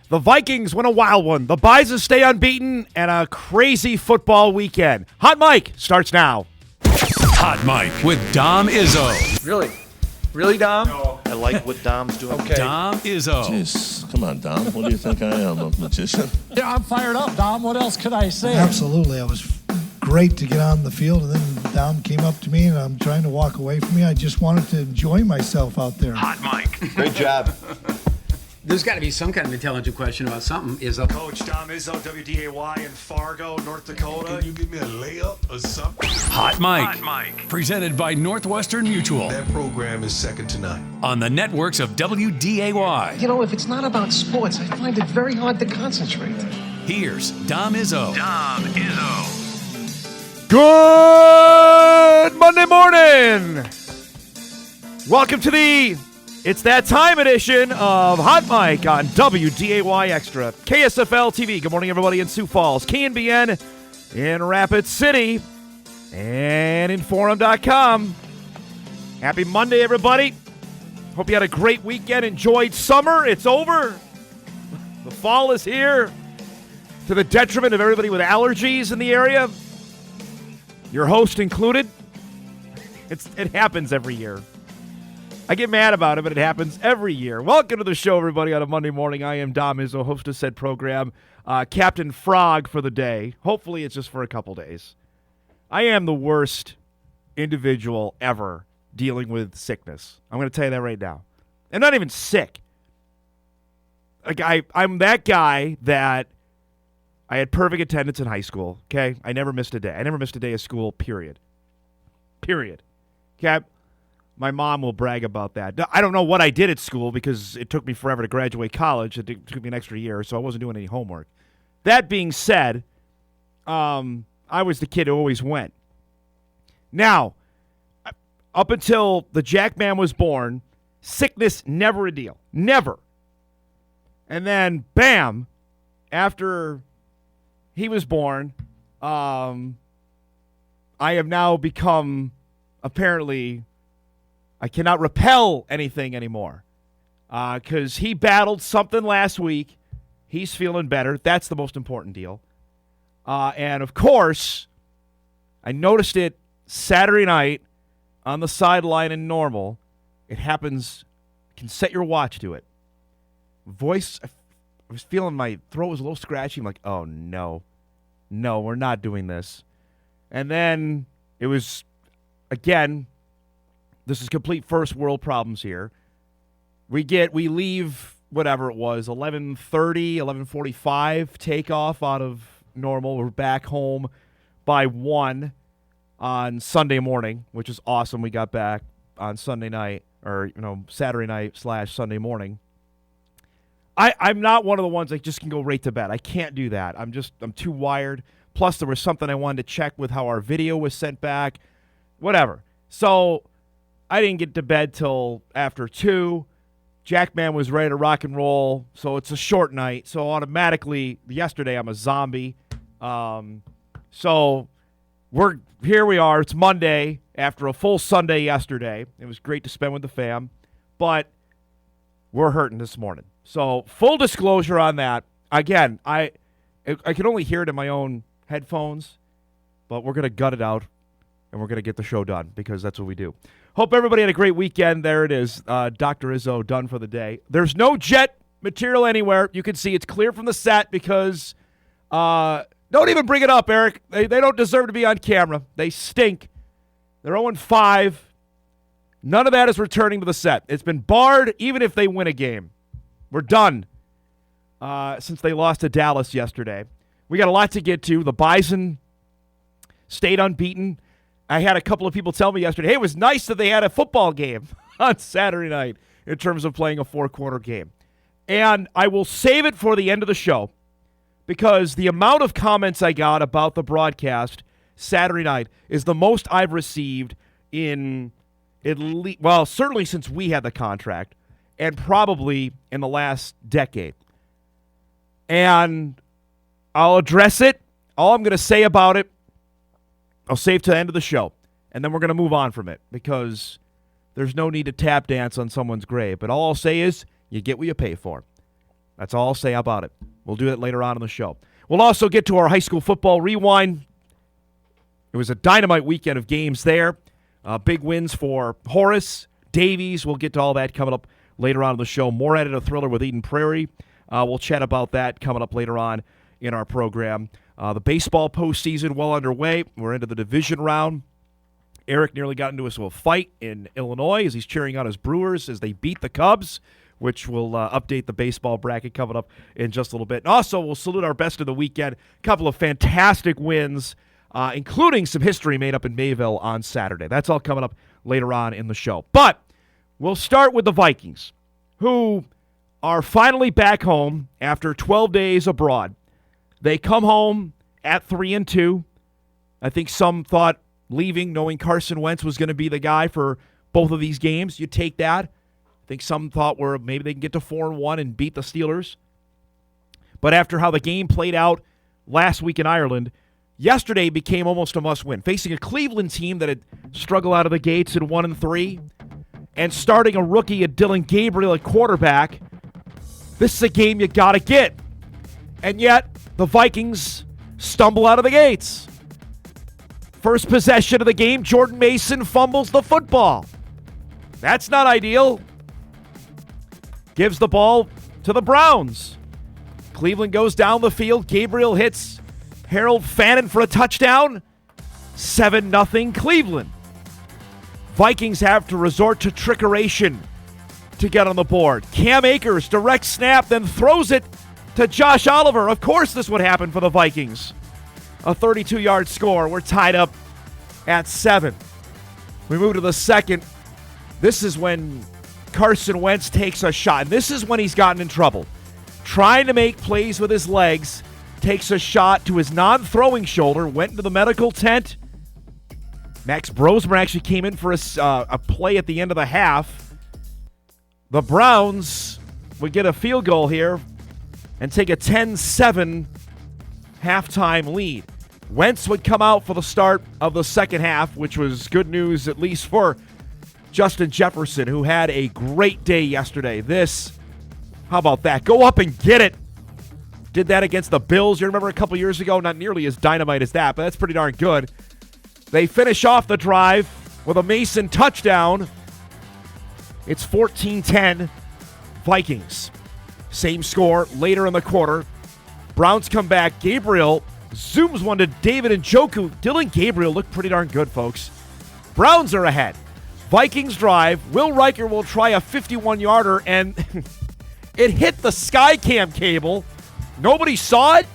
The Vikings win a wild one. The Bisons stay unbeaten, and a crazy football weekend. Hot Mike starts now. Hot Mike with Dom Izzo. Really? Really, Dom? No. I like what Dom's doing. Okay. Dom Izzo. Jeez, come on, Dom. What do you think I am, a magician? Yeah, I'm fired up, Dom. What else could I say? Absolutely. It was great to get on the field, and then Dom came up to me, and I'm trying to walk away from me. I just wanted to enjoy myself out there. Hot Mike. Great job. There's got to be some kind of intelligent question about something. Coach Dom Izzo, WDAY in Fargo, North Dakota. Can you give me a layup or something? Hot Mike. Presented by Northwestern Mutual. That program is second to none. On the networks of WDAY. You know, if it's not about sports, I find it very hard to concentrate. Here's Dom Izzo. Good Monday morning. Welcome to It's That Time edition of Hot Mike on WDAY Extra. KSFL TV. Good morning, everybody in Sioux Falls. KNBN in Rapid City. And in Forum.com. Happy Monday, everybody. Hope you had a great weekend. Enjoyed summer. It's over. The fall is here. To the detriment of everybody with allergies in the area. Your host included. It happens every year. I get mad about it, but it happens every year. Welcome to the show, everybody, on a Monday morning. I am Dom Izzo, host of said program, Captain Frog for the day. Hopefully it's just for a couple days. I am the worst individual ever dealing with sickness. I'm going to tell you that right now. I'm not even sick. Like I'm that guy that I had perfect attendance in high school, okay? I never missed a day. I never missed a day of school, period. Okay? My mom will brag about that. I don't know what I did at school because it took me forever to graduate college. It took me an extra year, so I wasn't doing any homework. That being said, I was the kid who always went. Now, up until the Jackman was born, sickness never a deal. Never. And then, bam, after he was born, I have now become, apparently, I cannot repel anything anymore because he battled something last week. He's feeling better. That's the most important deal. And, of course, I noticed it Saturday night on the sideline in Normal. It happens. You can set your watch to it. Voice, I was feeling my throat was a little scratchy. I'm like, oh, no. No, we're not doing this. And then it was, again, this is complete first world problems here. We leave, whatever it was, 11:30, 11:45 takeoff out of Normal. We're back home by 1 on Sunday morning, which is awesome. We got back on Sunday night, or, Saturday night / Sunday morning. I'm not one of the ones that just can go right to bed. I can't do that. I'm too wired. Plus, there was something I wanted to check with how our video was sent back. Whatever. So I didn't get to bed till after 2. Jackman was ready to rock and roll, so it's a short night. So automatically, yesterday I'm a zombie. So here we are. It's Monday after a full Sunday yesterday. It was great to spend with the fam, but we're hurting this morning. So full disclosure on that. Again, I can only hear it in my own headphones, but we're going to gut it out, and we're going to get the show done because that's what we do. Hope everybody had a great weekend. There it is. Dr. Izzo done for the day. There's no jet material anywhere. You can see it's clear from the set because don't even bring it up, Eric. They don't deserve to be on camera. They stink. They're 0-5. None of that is returning to the set. It's been barred even if they win a game. We're done since they lost to Dallas yesterday. We got a lot to get to. The Bison stayed unbeaten. I had a couple of people tell me yesterday, hey, it was nice that they had a football game on Saturday night in terms of playing a 4-quarter game. And I will save it for the end of the show because the amount of comments I got about the broadcast Saturday night is the most I've received in certainly since we had the contract and probably in the last decade. And I'll address it. All I'm going to say about it, I'll save to the end of the show, and then we're going to move on from it because there's no need to tap dance on someone's grave. But all I'll say is you get what you pay for. That's all I'll say about it. We'll do it later on in the show. We'll also get to our high school football rewind. It was a dynamite weekend of games there. Big wins for Horace, Davies. We'll get to all that coming up later on in the show. Moorhead a thriller with Eden Prairie. We'll chat about that coming up later on in our program. The baseball postseason well underway. We're into the division round. Eric nearly got into a fight in Illinois as he's cheering on his Brewers as they beat the Cubs, which will update the baseball bracket coming up in just a little bit. And also, we'll salute our best of the weekend. A couple of fantastic wins, including some history made up in Mayville on Saturday. That's all coming up later on in the show. But we'll start with the Vikings, who are finally back home after 12 days abroad. They come home at 3-2. I think some thought leaving, knowing Carson Wentz was going to be the guy for both of these games. You take that. I think some thought maybe they can get to 4-1 and beat the Steelers. But after how the game played out last week in Ireland, yesterday became almost a must-win. Facing a Cleveland team that had struggled out of the gates at 1-3, and starting a rookie at Dylan Gabriel at quarterback, this is a game you got to get. And yet, the Vikings stumble out of the gates. First possession of the game, Jordan Mason fumbles the football. That's not ideal. Gives the ball to the Browns. Cleveland goes down the field. Gabriel hits Harold Fannin for a touchdown. 7-0 Cleveland. Vikings have to resort to trickeration to get on the board. Cam Akers, direct snap, then throws it to Josh Oliver. Of course this would happen for the Vikings. A 32-yard score. We're tied up at 7. We move to the second. This is when Carson Wentz takes a shot. And this is when he's gotten in trouble. Trying to make plays with his legs. Takes a shot to his non-throwing shoulder. Went into the medical tent. Max Brosmer actually came in for a play at the end of the half. The Browns would get a field goal here and take a 10-7 halftime lead. Wentz would come out for the start of the second half, which was good news at least for Justin Jefferson, who had a great day yesterday. How about that? Go up and get it. Did that against the Bills. You remember a couple years ago? Not nearly as dynamite as that, but that's pretty darn good. They finish off the drive with a Mason touchdown. It's 14-10 Vikings. Same score later in the quarter. Browns come back. Gabriel zooms one to David Njoku. Dylan Gabriel looked pretty darn good, folks. Browns are ahead. Vikings drive. Will Riker will try a 51-yarder, and it hit the Skycam cable. Nobody saw it.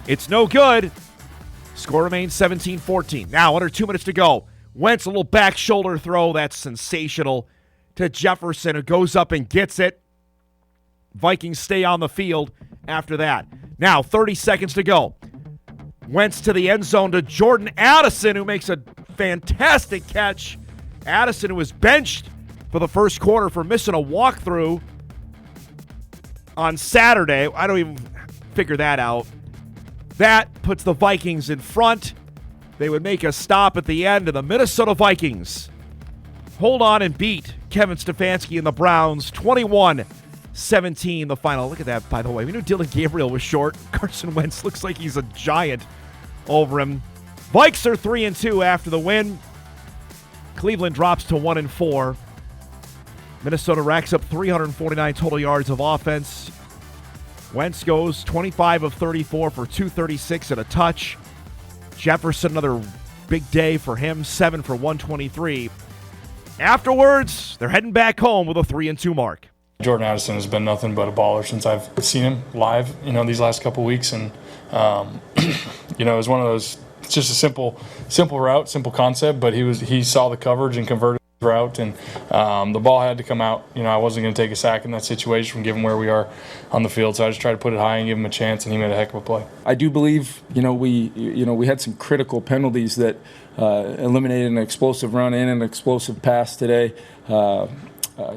It's no good. Score remains 17-14. Now, under 2 minutes to go. Wentz, a little back shoulder throw. That's sensational. To Jefferson, who goes up and gets it. Vikings stay on the field after that. Now, 30 seconds to go. Wentz to the end zone to Jordan Addison, who makes a fantastic catch. Addison, who was benched for the first quarter for missing a walkthrough on Saturday. I don't even figure that out. That puts the Vikings in front. They would make a stop at the end, and the Minnesota Vikings hold on and beat Kevin Stefanski and the Browns 21-17 the final. Look at that, by the way. We knew Dylan Gabriel was short. Carson Wentz looks like he's a giant over him. Vikes are 3-2 after the win. Cleveland drops to 1-4. Minnesota racks up 349 total yards of offense. Wentz goes 25 of 34 for 236 and a touch. Jefferson, another big day for him, 7 for 123. Afterwards, they're heading back home with a 3-2 mark. Jordan Addison has been nothing but a baller since I've seen him live, these last couple weeks. And, it was one of those, it's just a simple route, simple concept, but he saw the coverage and converted the route, and the ball had to come out. I wasn't going to take a sack in that situation given where we are on the field, so I just tried to put it high and give him a chance, and he made a heck of a play. I do believe, we had some critical penalties that eliminated an explosive run and an explosive pass today.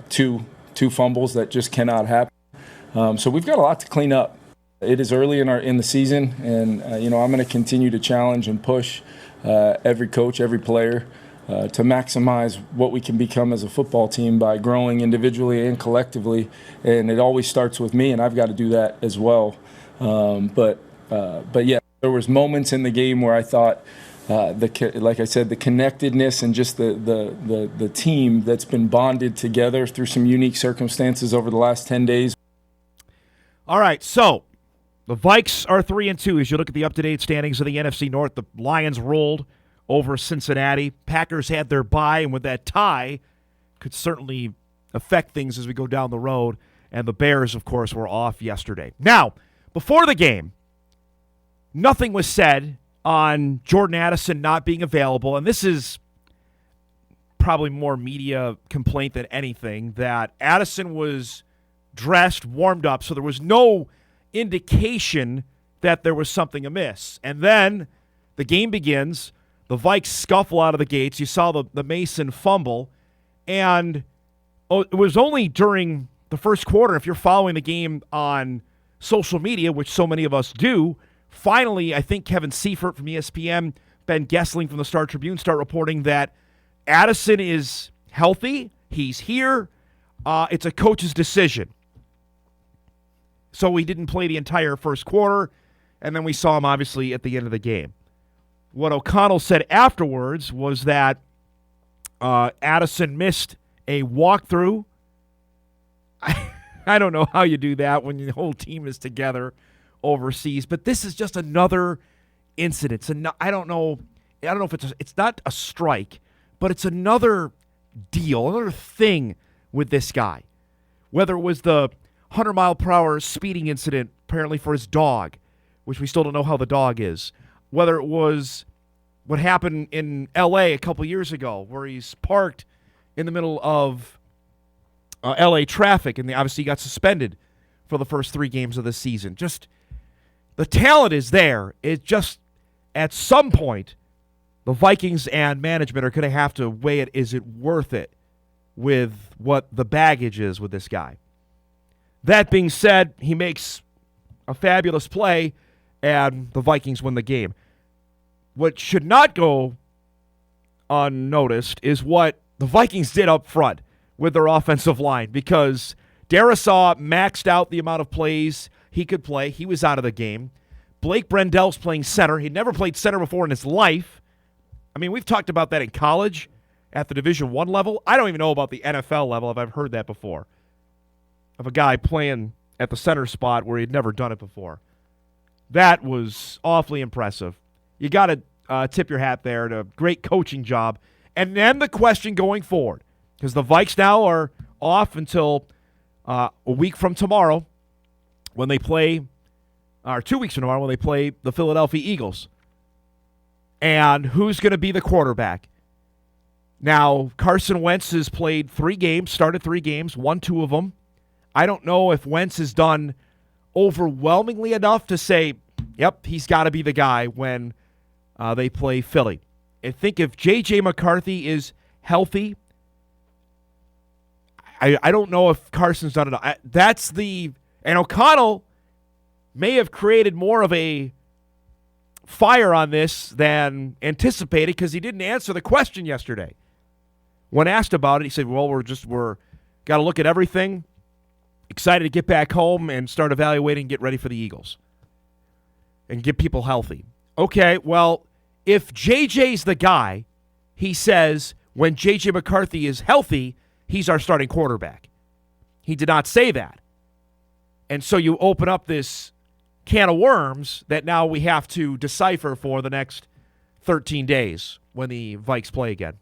Two fumbles that just cannot happen. So we've got a lot to clean up. It is early in the season, and I'm going to continue to challenge and push every coach, every player to maximize what we can become as a football team by growing individually and collectively. And it always starts with me, and I've got to do that as well. But yeah, there was moments in the game where I thought, like I said, the connectedness and just the team that's been bonded together through some unique circumstances over the last 10 days. All right, so the Vikes are 3-2 as you look at the up-to-date standings of the NFC North. The Lions rolled over Cincinnati. Packers had their bye, and with that tie, could certainly affect things as we go down the road. And the Bears, of course, were off yesterday. Now, before the game, nothing was said on Jordan Addison not being available, and this is probably more media complaint than anything, that Addison was dressed, warmed up, so there was no indication that there was something amiss. And then the game begins. The Vikes scuffle out of the gates. You saw the Mason fumble. And it was only during the first quarter, if you're following the game on social media, which so many of us do, finally, I think Kevin Seifert from ESPN, Ben Gessling from the Star Tribune start reporting that Addison is healthy. He's here. It's a coach's decision. So he didn't play the entire first quarter, and then we saw him, obviously, at the end of the game. What O'Connell said afterwards was that Addison missed a walkthrough. I don't know how you do that when the whole team is together overseas, but this is just another incident. I don't know if it's not a strike, but it's another deal, another thing with this guy. Whether it was the 100-mile-per-hour speeding incident, apparently for his dog, which we still don't know how the dog is. Whether it was what happened in L.A. a couple years ago, where he's parked in the middle of L.A. traffic, and obviously he got suspended for the first 3 games of the season. Just the talent is there. It just, at some point, the Vikings and management are going to have to weigh it. Is it worth it with what the baggage is with this guy? That being said, he makes a fabulous play, and the Vikings win the game. What should not go unnoticed is what the Vikings did up front with their offensive line, because Darisaw maxed out the amount of plays he could play. He was out of the game. Blake Brendel's playing center. He'd never played center before in his life. I mean, we've talked about that in college at the Division I level. I don't even know about the NFL level if I've heard that before, of a guy playing at the center spot where he'd never done it before. That was awfully impressive. You got to tip your hat there to a great coaching job. And then the question going forward, because the Vikes now are off until a week from tomorrow when they play, or 2 weeks from tomorrow when they play the Philadelphia Eagles. And who's going to be the quarterback? Now, Carson Wentz has played 3 games, started 3 games, won 2 of them. I don't know if Wentz has done overwhelmingly enough to say, yep, he's got to be the guy when they play Philly. I think if J.J. McCarthy is healthy, I don't know if Carson's done enough. And O'Connell may have created more of a fire on this than anticipated, because he didn't answer the question yesterday. When asked about it, he said, well, we're got to look at everything. Excited to get back home and start evaluating and get ready for the Eagles and get people healthy. Okay, well, if JJ's the guy, he says when JJ McCarthy is healthy, he's our starting quarterback. He did not say that. And so you open up this can of worms that now we have to decipher for the next 13 days when the Vikes play again.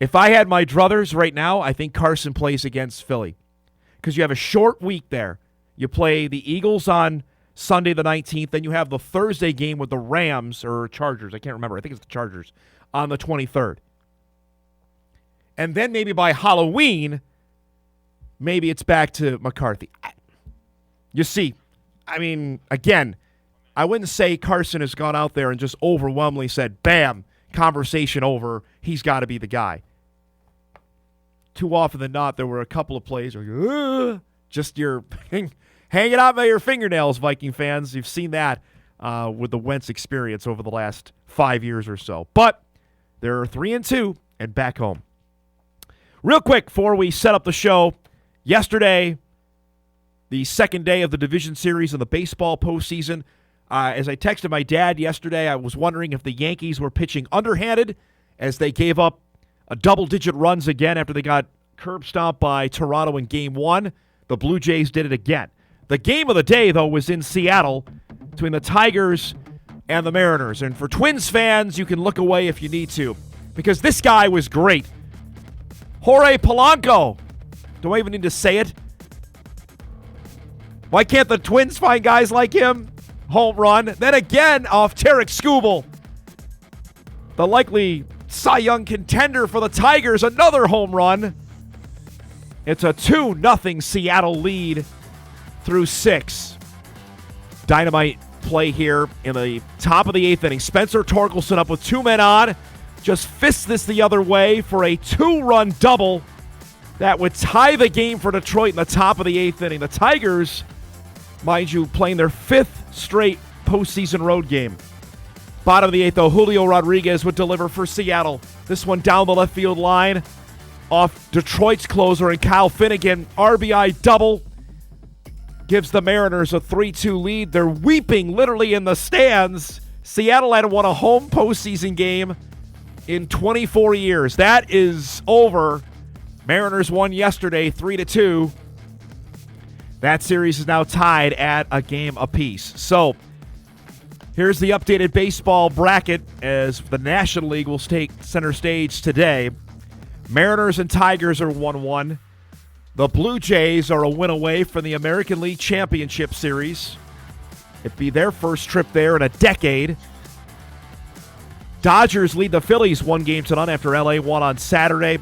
If I had my druthers right now, I think Carson plays against Philly, because you have a short week there. You play the Eagles on Sunday the 19th, then you have the Thursday game with the Rams or Chargers. I can't remember. I think it's the Chargers on the 23rd. And then maybe by Halloween, maybe it's back to McCarthy. You see, I mean, again, I wouldn't say Carson has gone out there and just overwhelmingly said, bam, conversation over, he's got to be the guy. Too often than not, there were a couple of plays where just you're hanging out by your fingernails, Viking fans. You've seen that with the Wentz experience over the last 5 years or so. But They're 3-2 and back home. Real quick before we set up the show, yesterday, the second day of the division series in the baseball postseason. As I texted my dad yesterday, I was wondering if the Yankees were pitching underhanded as they gave up a double-digit runs again after they got curb stomped by Toronto in Game 1. The Blue Jays did it again. The game of the day, though, was in Seattle between the Tigers and the Mariners. And for Twins fans, you can look away if you need to, because this guy was great. Jorge Polanco. Do I even need to say it? Why can't the Twins find guys like him? Home run. Then again off Tarek Skubal. The likely Cy Young contender for the Tigers. Another home run. It's a 2-0 Seattle lead through 6. Dynamite play here in the top of the 8th inning. Spencer Torkelson up with 2 men on. Just fists this the other way for a 2-run double that would tie the game for Detroit in the top of the 8th inning. The Tigers, mind you, playing their 5th straight postseason road game. Bottom of the 8th, though, Julio Rodriguez would deliver for Seattle. This one down the left field line off Detroit's closer and Kyle Finnegan. RBI double gives the Mariners a 3-2 lead. They're weeping literally in the stands. Seattle hadn't won a home postseason game in 24 years. That is over. Mariners won yesterday 3-2. That series is now tied at a game apiece. So, here's the updated baseball bracket as the National League will take center stage today. Mariners and Tigers are 1-1. The Blue Jays are a win away from the American League Championship Series. It'd be their first trip there in a decade. Dodgers lead the Phillies 1-0 after LA won on Saturday.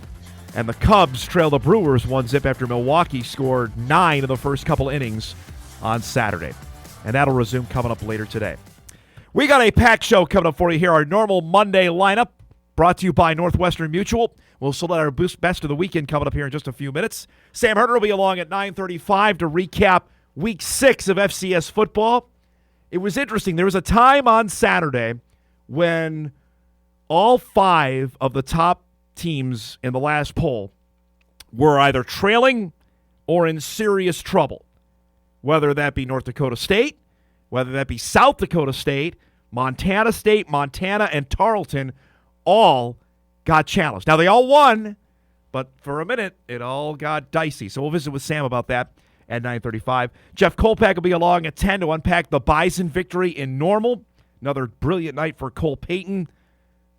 And the Cubs trail the Brewers 1-0 after Milwaukee scored 9 of the first couple innings on Saturday. And that'll resume coming up later today. We got a packed show coming up for you here. Our normal Monday lineup brought to you by Northwestern Mutual. We'll select our best of the weekend coming up here in just a few minutes. Sam Herder will be along at 9:35 to recap Week 6 of FCS football. It was interesting. There was a time on Saturday when all 5 of the top teams in the last poll were either trailing or in serious trouble, whether that be North Dakota State, whether that be South Dakota State, Montana State, Montana, and Tarleton all got challenged. Now, they all won, but for a minute, it all got dicey. So we'll visit with Sam about that at 9:35. Jeff Kolpack will be along at 10 to unpack the Bison victory in Normal. Another brilliant night for Cole Payton.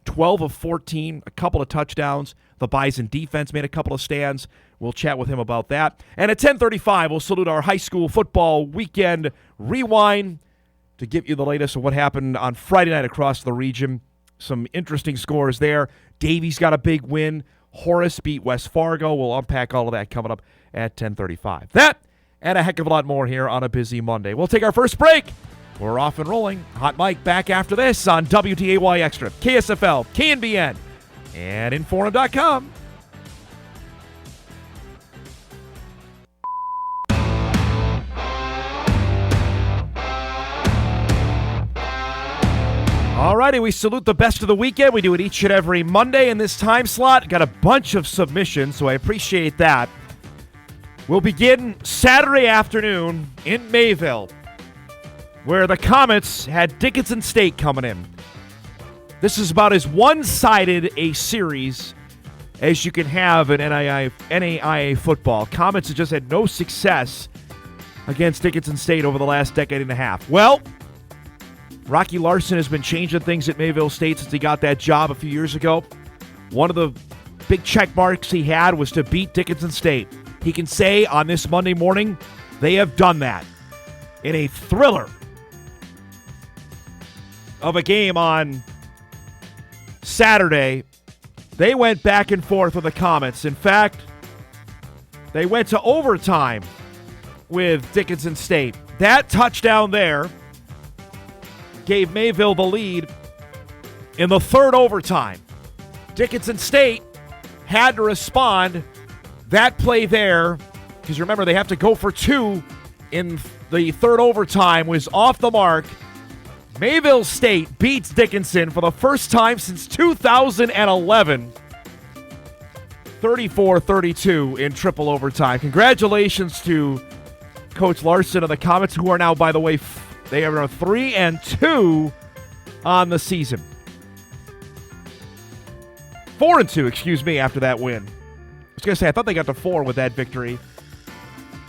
12 of 14, a couple of touchdowns. The Bison defense made a couple of stands. We'll chat with him about that. And at 10:35, we'll salute our high school football weekend rewind to give you the latest of what happened on Friday night across the region. Some interesting scores there. Davies got a big win. Horace beat West Fargo. We'll unpack all of that coming up at 10:35. That and a heck of a lot more here on a busy Monday. We'll take our first break. We're off and rolling. Hot Mike back after this on WDAY Extra, KSFL, KNBN, and Inforum.com. Alrighty, we salute the best of the weekend. We do it each and every Monday in this time slot. Got a bunch of submissions, so I appreciate that. We'll begin Saturday afternoon in Mayville, where the Comets had Dickinson State coming in. This is about as one-sided a series as you can have in NAIA football. Comets have just had no success against Dickinson State over the last decade and a half. Well, Rocky Larson has been changing things at Mayville State since he got that job a few years ago. One of the big check marks he had was to beat Dickinson State. He can say on this Monday morning, they have done that. In a thriller of a game on Saturday, they went back and forth with the Comets. In fact, they went to overtime with Dickinson State. That touchdown there gave Mayville the lead in the third overtime. Dickinson State had to respond. That play there, because remember, they have to go for 2 in the third overtime, was off the mark. Mayville State beats Dickinson for the first time since 2011. 34-32 in triple overtime. Congratulations to Coach Larson and the Comets, who are now, by the way, they are 3-2 on the season. 4-2, excuse me, after that win. I was going to say, I thought they got to 4 with that victory.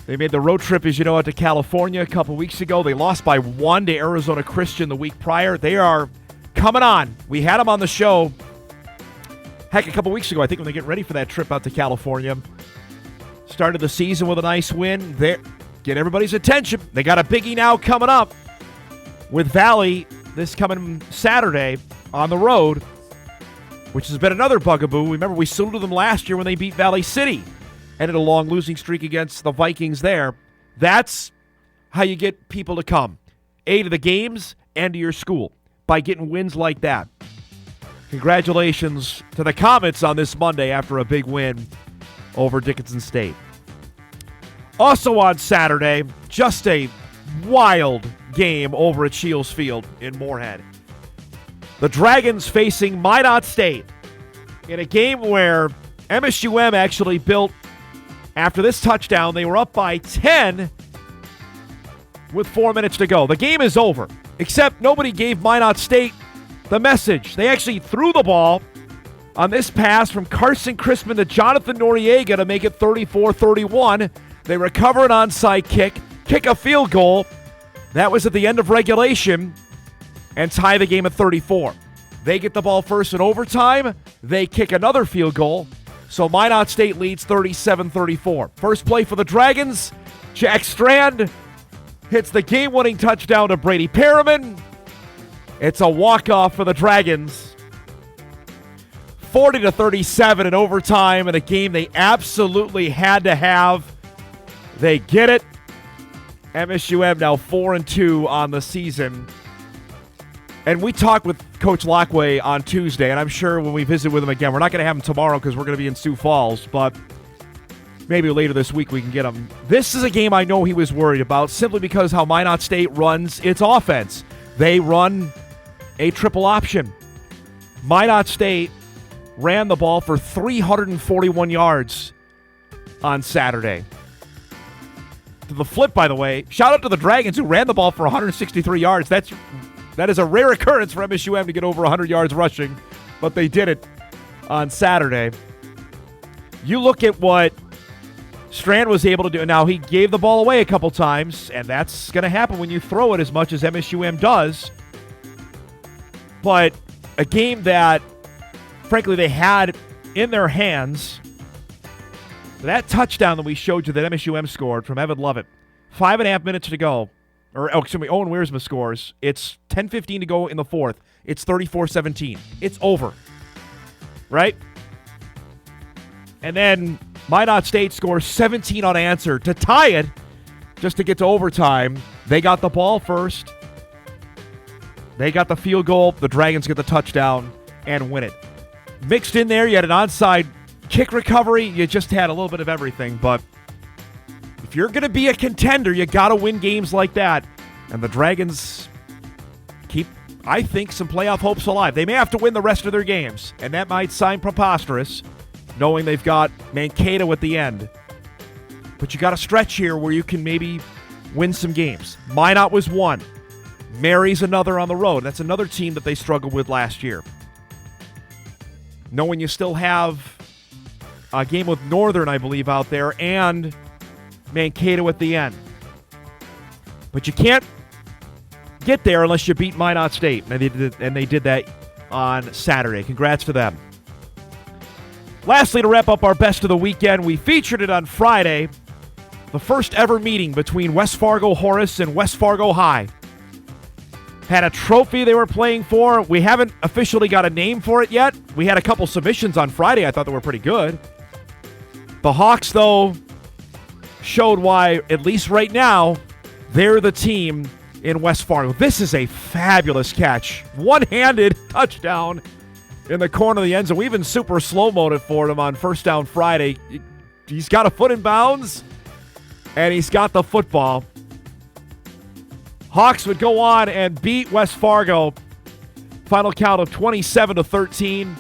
They made the road trip, as you know, out to California a couple weeks ago. They lost by 1 to Arizona Christian the week prior. They are coming on. We had them on the show, heck, a couple weeks ago, I think, when they get ready for that trip out to California. Started the season with a nice win. They get everybody's attention. They got a biggie now coming up with Valley this coming Saturday on the road, which has been another bugaboo. Remember, we saluted them last year when they beat Valley City. Ended a long losing streak against the Vikings there. That's how you get people to come. A, to the games and to your school, by getting wins like that. Congratulations to the Comets on this Monday after a big win over Dickinson State. Also on Saturday, just a wild game over at Shields Field in Moorhead. The Dragons facing Minot State in a game where MSUM actually built, after this touchdown, they were up by 10 with 4 minutes to go. The game is over, except nobody gave Minot State the message. They actually threw the ball on this pass from Carson Crispin to Jonathan Noriega to make it 34-31. They recover an onside kick a field goal. That was at the end of regulation, and tie the game at 34. They get the ball first in overtime. They kick another field goal. So Minot State leads 37-34. First play for the Dragons. Jack Strand hits the game-winning touchdown to Brady Perriman. It's a walk-off for the Dragons. 40-37 in overtime in a game they absolutely had to have. They get it. MSUM now 4-2 on the season. And we talked with Coach Lockway on Tuesday, and I'm sure when we visit with him again, we're not going to have him tomorrow because we're going to be in Sioux Falls, but maybe later this week we can get him. This is a game I know he was worried about simply because how Minot State runs its offense. They run a triple option. Minot State ran the ball for 341 yards on Saturday. To the flip, by the way, shout out to the Dragons who ran the ball for 163 yards. That is a rare occurrence for MSUM to get over 100 yards rushing, but they did it on Saturday. You look at what Strand was able to do. Now, he gave the ball away a couple times, and that's going to happen when you throw it as much as MSUM does. But a game that, frankly, they had in their hands. That touchdown that we showed you that MSUM scored from Evan Lovett, 5.5 minutes to go. Owen Wiersma scores. It's 10:15 to go in the fourth. It's 34-17. It's over. Right? And then Minot State scores 17 unanswered to tie it just to get to overtime. They got the ball first. They got the field goal. The Dragons get the touchdown and win it. Mixed in there, you had an onside kick recovery. You just had a little bit of everything, but if you're going to be a contender, you got to win games like that. And the Dragons keep, I think, some playoff hopes alive. They may have to win the rest of their games, and that might sound preposterous, knowing they've got Mankato at the end. But you got a stretch here where you can maybe win some games. Minot was one. Mary's another on the road. That's another team that they struggled with last year. Knowing you still have a game with Northern, I believe, out there, and Mankato at the end. But you can't get there unless you beat Minot State, and they did that on Saturday. Congrats to them. Lastly, to wrap up our best of the weekend, we featured it on Friday, the first ever meeting between West Fargo Horace and West Fargo High. Had a trophy they were playing for. We haven't officially got a name for it yet. We had a couple submissions on Friday I thought that were pretty good. The Hawks, though, showed why, at least right now, they're the team in West Fargo. This is a fabulous catch. One-handed touchdown in the corner of the end zone. We even super slow-moed it for him on First Down Friday. He's got a foot in bounds, and he's got the football. Hawks would go on and beat West Fargo. Final count of 27-13.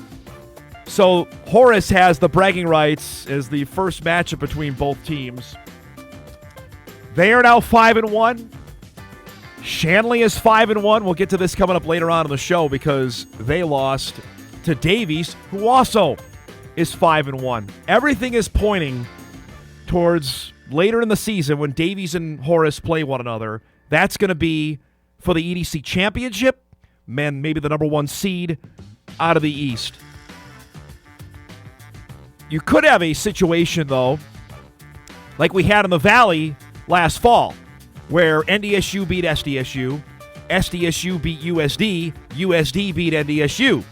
So Horace has the bragging rights as the first matchup between both teams. They are now 5-1. Shanley is 5-1. We'll get to this coming up later on in the show because they lost to Davies, who also is 5-1. Everything is pointing towards later in the season when Davies and Horace play one another. That's going to be for the EDC Championship, and maybe the number 1 seed out of the East. You could have a situation, though, like we had in the Valley last fall, where NDSU beat SDSU, SDSU beat USD, USD beat NDSU.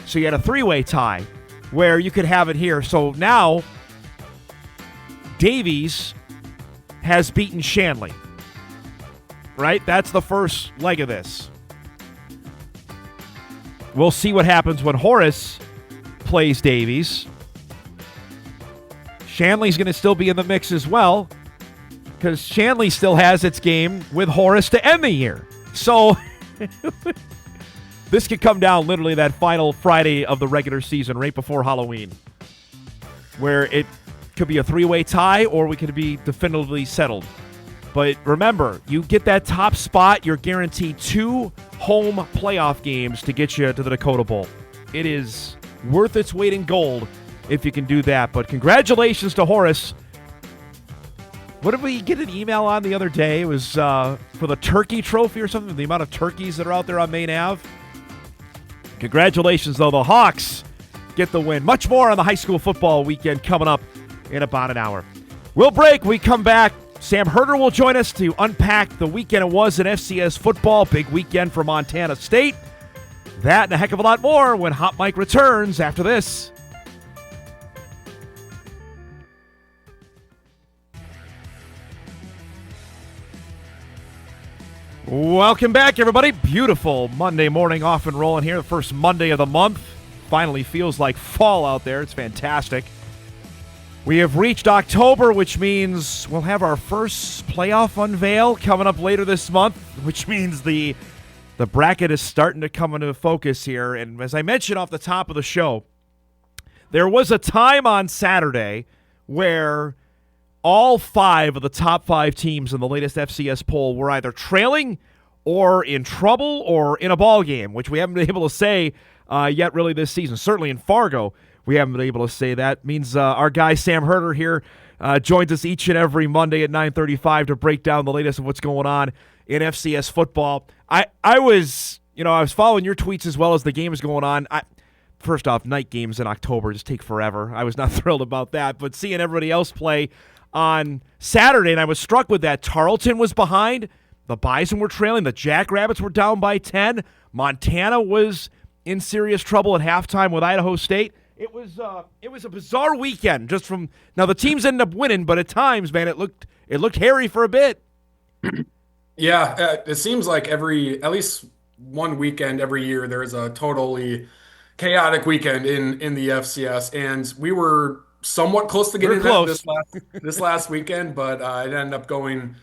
So you had a 3-way tie where you could have it here. So now Davies has beaten Shanley, right? That's the first leg of this. We'll see what happens when Horace plays Davies. Shanley's going to still be in the mix as well because Shanley still has its game with Horace to end the year. So this could come down literally that final Friday of the regular season right before Halloween, where it could be a 3-way tie or we could be definitively settled. But remember, you get that top spot, you're guaranteed 2 home playoff games to get you to the Dakota Bowl. It is worth its weight in gold if you can do that. But congratulations to Horace. What did we get an email on the other day? It was for the turkey trophy or something, the amount of turkeys that are out there on Main Ave. Congratulations, though. The Hawks get the win. Much more on the high school football weekend coming up in about an hour. We'll break. We come back. Sam Herder will join us to unpack the weekend it was in FCS football. Big weekend for Montana State. That and a heck of a lot more when Hot Mike returns after this. Welcome back, everybody. Beautiful Monday morning, off and rolling here. The first Monday of the month. Finally feels like fall out there. It's fantastic. We have reached October, which means we'll have our first playoff unveil coming up later this month, which means the bracket is starting to come into focus here. And as I mentioned off the top of the show, there was a time on Saturday where all 5 of the top 5 teams in the latest FCS poll were either trailing or in trouble or in a ball game, which we haven't been able to say yet really this season. Certainly in Fargo, we haven't been able to say that. Means our guy Sam Herder here joins us each and every Monday at 9:35 to break down the latest of what's going on in FCS football. I was following your tweets as well as the game is going on. First off, night games in October just take forever. I was not thrilled about that, but seeing everybody else play on Saturday, and I was struck with that. Tarleton was behind. The Bison were trailing. The Jackrabbits were down by 10. Montana was in serious trouble at halftime with Idaho State. It was a bizarre weekend. Just from now, the teams ended up winning, but at times, man, it looked hairy for a bit. Yeah, it seems like at least one weekend every year there's a totally chaotic weekend in the FCS, and we were somewhat close to getting that this last weekend, but it ended up going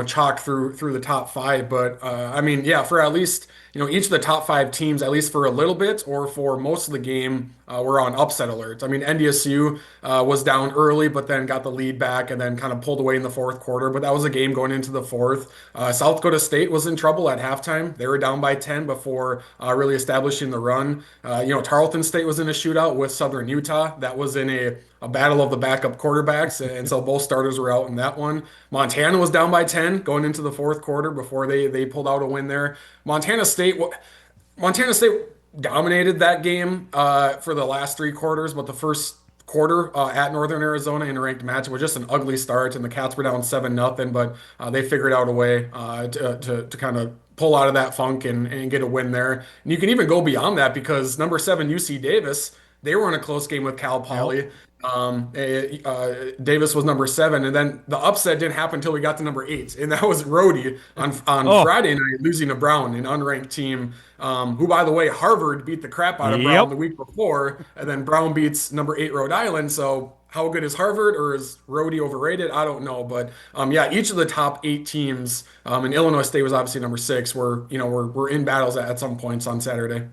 chalk through the top 5. But for at least each of the top 5 teams, at least for a little bit or for most of the game, were on upset alert. I mean, NDSU was down early, but then got the lead back and then kind of pulled away in the fourth quarter. But that was a game going into the fourth. South Dakota State was in trouble at halftime. They were down by 10 before really establishing the run. Tarleton State was in a shootout with Southern Utah. That was in a battle of the backup quarterbacks, and so both starters were out in that one. Montana was down by 10 going into the fourth quarter before they pulled out a win there. Montana State dominated that game for the last 3 quarters, but the first quarter at Northern Arizona in a ranked match was just an ugly start, and the Cats were down 7-0, but they figured out a way to kind of pull out of that funk and get a win there. And you can even go beyond that because number 7 UC Davis, they were in a close game with Cal Poly. Davis was number 7, and then the upset didn't happen until we got to number 8, and that was Rhodey on Friday night losing to Brown, an unranked team, who, by the way, Harvard beat the crap out of Brown the week before, and then Brown beats number 8 Rhode Island. So how good is Harvard, or is Rhody overrated? I don't know, but yeah, each of the top 8 teams, and Illinois State was obviously number 6. We're in battles at some points on Saturday.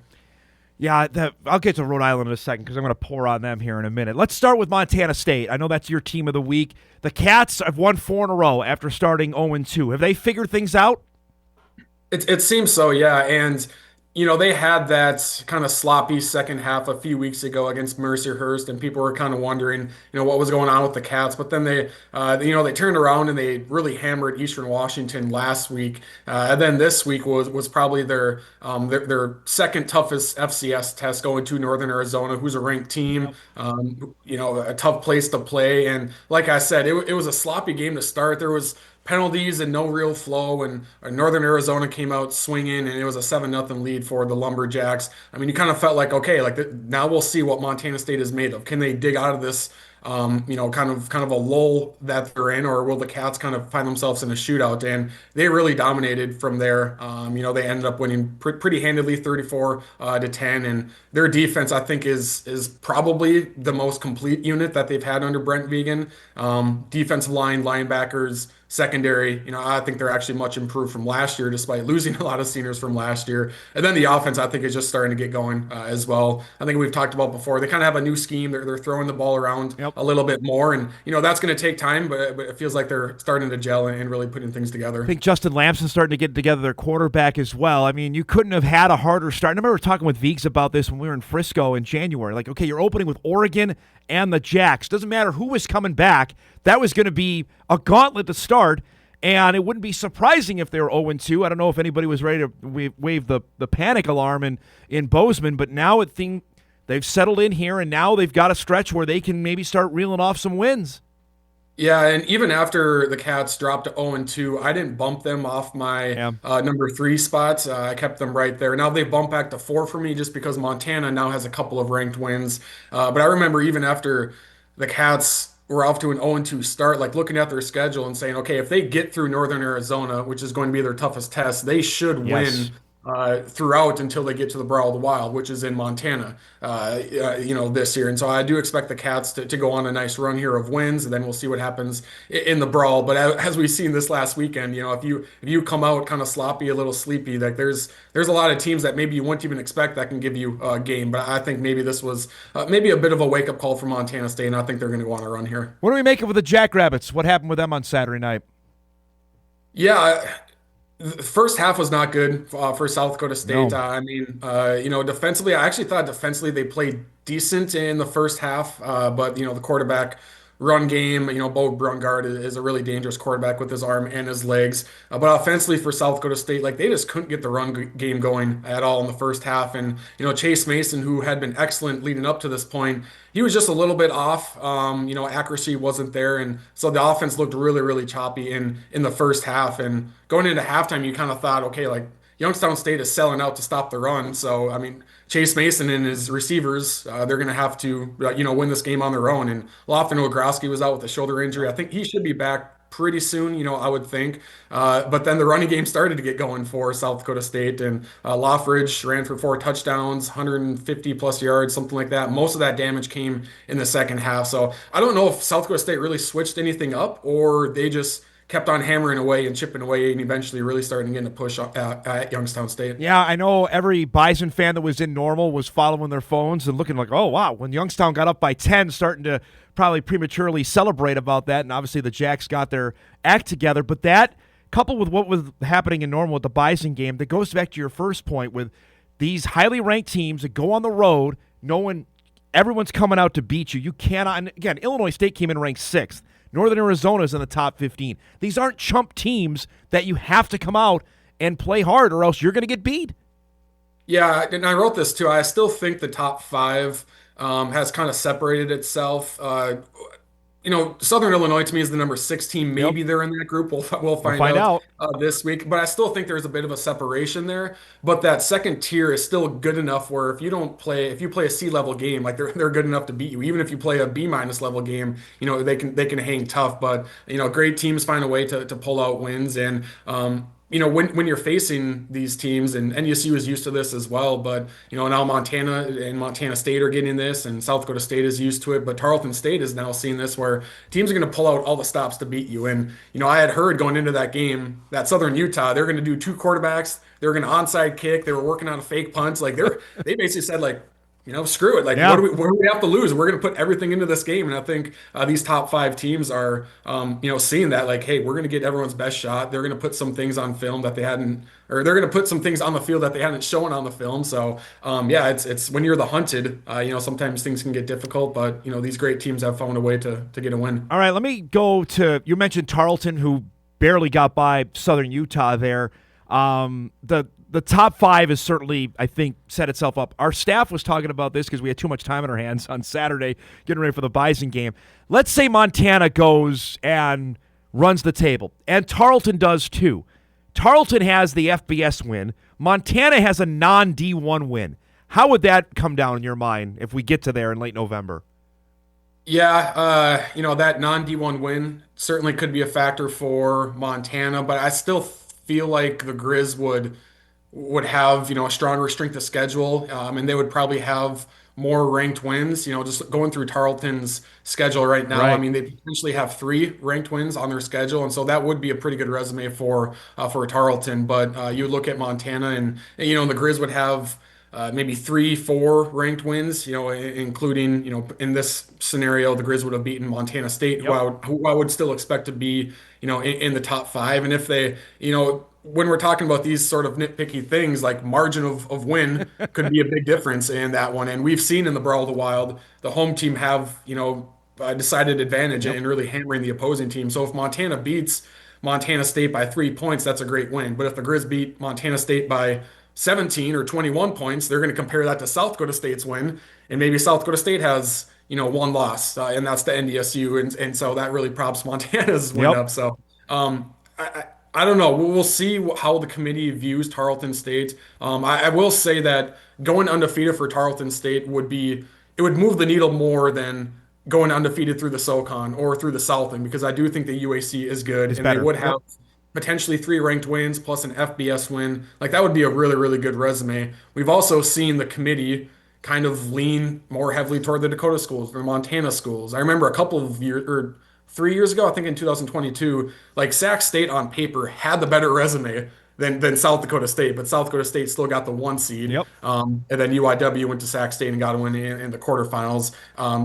Yeah, I'll get to Rhode Island in a second because I'm going to pour on them here in a minute. Let's start with Montana State. I know that's your team of the week. The Cats have won 4 in a row after starting 0-2. Have they figured things out? It seems so, yeah. And they had that kind of sloppy second half a few weeks ago against Mercyhurst, and people were kind of wondering, what was going on with the Cats. But then they turned around and they really hammered Eastern Washington last week. And then this week was probably their second toughest FCS test, going to Northern Arizona, who's a ranked team. A tough place to play. And like I said, it was a sloppy game to start. There was penalties and no real flow, and Northern Arizona came out swinging, and it was a 7-0 lead for the Lumberjacks. I mean, you kind of felt like, okay, now we'll see what Montana State is made of. Can they dig out of this kind of a lull that they're in, or will the Cats kind of find themselves in a shootout? And they really dominated from there. They ended up winning pretty handedly, 34-10, and their defense, I think, is probably the most complete unit that they've had under Brent Vegan. Defensive line, linebackers, secondary, I think they're actually much improved from last year, despite losing a lot of seniors from last year. And then the offense, I think, is just starting to get going as well. I think we've talked about before. They kind of have a new scheme. They're throwing the ball around a little bit more, and that's going to take time, but it feels like they're starting to gel and really putting things together. I think Justin Lamson's starting to get together their quarterback as well. I mean, you couldn't have had a harder start. I remember talking with Veeks about this when we were in Frisco in January. Like, okay, you're opening with Oregon and the Jacks. Doesn't matter who was coming back. That was going to be a gauntlet to start. And it wouldn't be surprising if they were 0-2. I don't know if anybody was ready to wave the panic alarm in Bozeman, but now they've settled in here, and now they've got a stretch where they can maybe start reeling off some wins. Yeah, and even after the Cats dropped to 0-2, I didn't bump them off my number 3 spots. I kept them right there. Now they bumped back to 4 for me just because Montana now has a couple of ranked wins. But I remember even after the Cats were off to an 0-2 start, like looking at their schedule and saying, okay, if they get through Northern Arizona, which is going to be their toughest test, they should win throughout until they get to the Brawl of the Wild, which is in Montana, this year. And so I do expect the Cats to go on a nice run here of wins, and then we'll see what happens in the Brawl. But as we've seen this last weekend, if you come out kind of sloppy, a little sleepy, like there's a lot of teams that maybe you wouldn't even expect that can give you a game. But I think maybe this was maybe a bit of a wake-up call for Montana State, and I think they're going to go on a run here. What do we make of the Jackrabbits? What happened with them on Saturday night? Yeah, the first half was not good for South Dakota State. No. Defensively, I actually thought defensively they played decent in the first half, but the quarterback run game, Bo Brungard is a really dangerous quarterback with his arm and his legs. But offensively for South Dakota State, like they just couldn't get the run game going at all in the first half. And, Chase Mason, who had been excellent leading up to this point, he was just a little bit off. Accuracy wasn't there. And so the offense looked really, really choppy in the first half. And going into halftime, you kind of thought, okay, like Youngstown State is selling out to stop the run. So, I mean, Chase Mason and his receivers, they're going to have to, win this game on their own. And Lofton Ogroski was out with a shoulder injury. I think he should be back pretty soon, I would think. But then the running game started to get going for South Dakota State, and Loffridge ran for 4 touchdowns, 150 plus yards, something like that. Most of that damage came in the second half. So I don't know if South Dakota State really switched anything up, or they just kept on hammering away and chipping away, and eventually really starting to get a push at Youngstown State. Yeah, I know every Bison fan that was in Normal was following their phones and looking like, oh, wow, when Youngstown got up by 10, starting to probably prematurely celebrate about that, and obviously the Jacks got their act together. But that, coupled with what was happening in Normal with the Bison game, that goes back to your first point with these highly ranked teams that go on the road knowing everyone's coming out to beat you. You cannot, and again, Illinois State came in ranked 6th. Northern Arizona is in the top 15. These aren't chump teams that you have to come out and play hard or else you're going to get beat. Yeah, and I wrote this too. I still think the top 5 has kind of separated itself. Southern Illinois to me is the number 6 team. Maybe they're in that group. We'll find out this week. But I still think there's a bit of a separation there. But that second tier is still good enough where if you play a C level game, like they're good enough to beat you. Even if you play a B- level game, they can hang tough. But great teams find a way to pull out wins. And when you're facing these teams, and NDSU is used to this as well, but now Montana and Montana State are getting this, and South Dakota State is used to it, but Tarleton State is now seeing this where teams are going to pull out all the stops to beat you. And I had heard going into that game that Southern Utah, they're going to do two quarterbacks, they're going to onside kick, they were working on a fake punt, like they basically said like, screw it. Like, Yeah. what do we have to lose? We're going to put everything into this game. And I think these top 5 teams are, seeing that like, hey, we're going to get everyone's best shot. They're going to put some things on film that they hadn't, or they're going to put some things on the field that they hadn't shown on the film. So, yeah, it's when you're the hunted, sometimes things can get difficult, but, these great teams have found a way to get a win. All right, let me go to, you mentioned Tarleton, who barely got by Southern Utah there. The top 5 is certainly, I think, set itself up. Our staff was talking about this because we had too much time on our hands on Saturday getting ready for the Bison game. Let's say Montana goes and runs the table, and Tarleton does too. Tarleton has the FBS win. Montana has a non-D1 win. How would that come down in your mind if we get to there in late November? Yeah, that non-D1 win certainly could be a factor for Montana, but I still feel like the Grizz would have, a stronger strength of schedule, and they would probably have more ranked wins. Just going through Tarleton's schedule right now, Right. I mean, they potentially have 3 ranked wins on their schedule, and so that would be a pretty good resume for Tarleton. But you look at Montana, and the Grizz would have maybe 3, 4 ranked wins, including, in this scenario, the Grizz would have beaten Montana State, who I would still expect to be, in the top 5. And if they, when we're talking about these sort of nitpicky things, like margin of win could be a big difference in that one. And we've seen in the Brawl of the Wild, the home team have, a decided advantage in really hammering the opposing team. So if Montana beats Montana State by 3 points, that's a great win. But if the Grizz beat Montana State by 17 or 21 points, they're going to compare that to South Dakota State's win. And maybe South Dakota State has, 1 loss, and that's the NDSU. And so that really props Montana's win up. So I don't know. We'll see how the committee views Tarleton State. I will say that going undefeated for Tarleton State would move the needle more than going undefeated through the SoCon or through the Southland, because I do think the UAC is good, and better. they would have potentially 3 ranked wins plus an FBS win. Like, that would be a really, really good resume. We've also seen the committee kind of lean more heavily toward the Dakota schools, the Montana schools. I remember a couple of years, or 3 years ago, I think in 2022, like, Sac State on paper had the better resume than South Dakota State, but South Dakota State still got the 1 seed. And then UIW went to Sac State and got a win in the quarterfinals.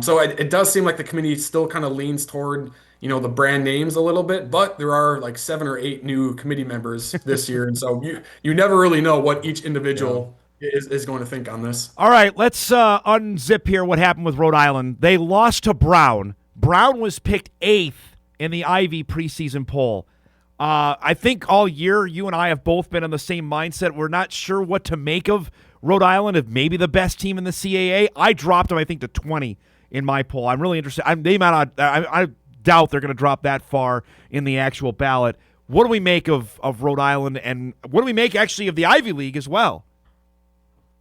So it does seem like the committee still kind of leans toward, the brand names a little bit, but there are like 7 or 8 new committee members this year. And so you never really know what each individual is going to think on this. All right, let's unzip here what happened with Rhode Island. They lost to Brown. Brown was picked 8th in the Ivy preseason poll. I think all year you and I have both been in the same mindset. We're not sure what to make of Rhode Island, if maybe the best team in the CAA. I dropped them, I think, to 20 in my poll. I'm really interested. I doubt they're going to drop that far in the actual ballot. What do we make of Rhode Island, and what do we make actually of the Ivy League as well?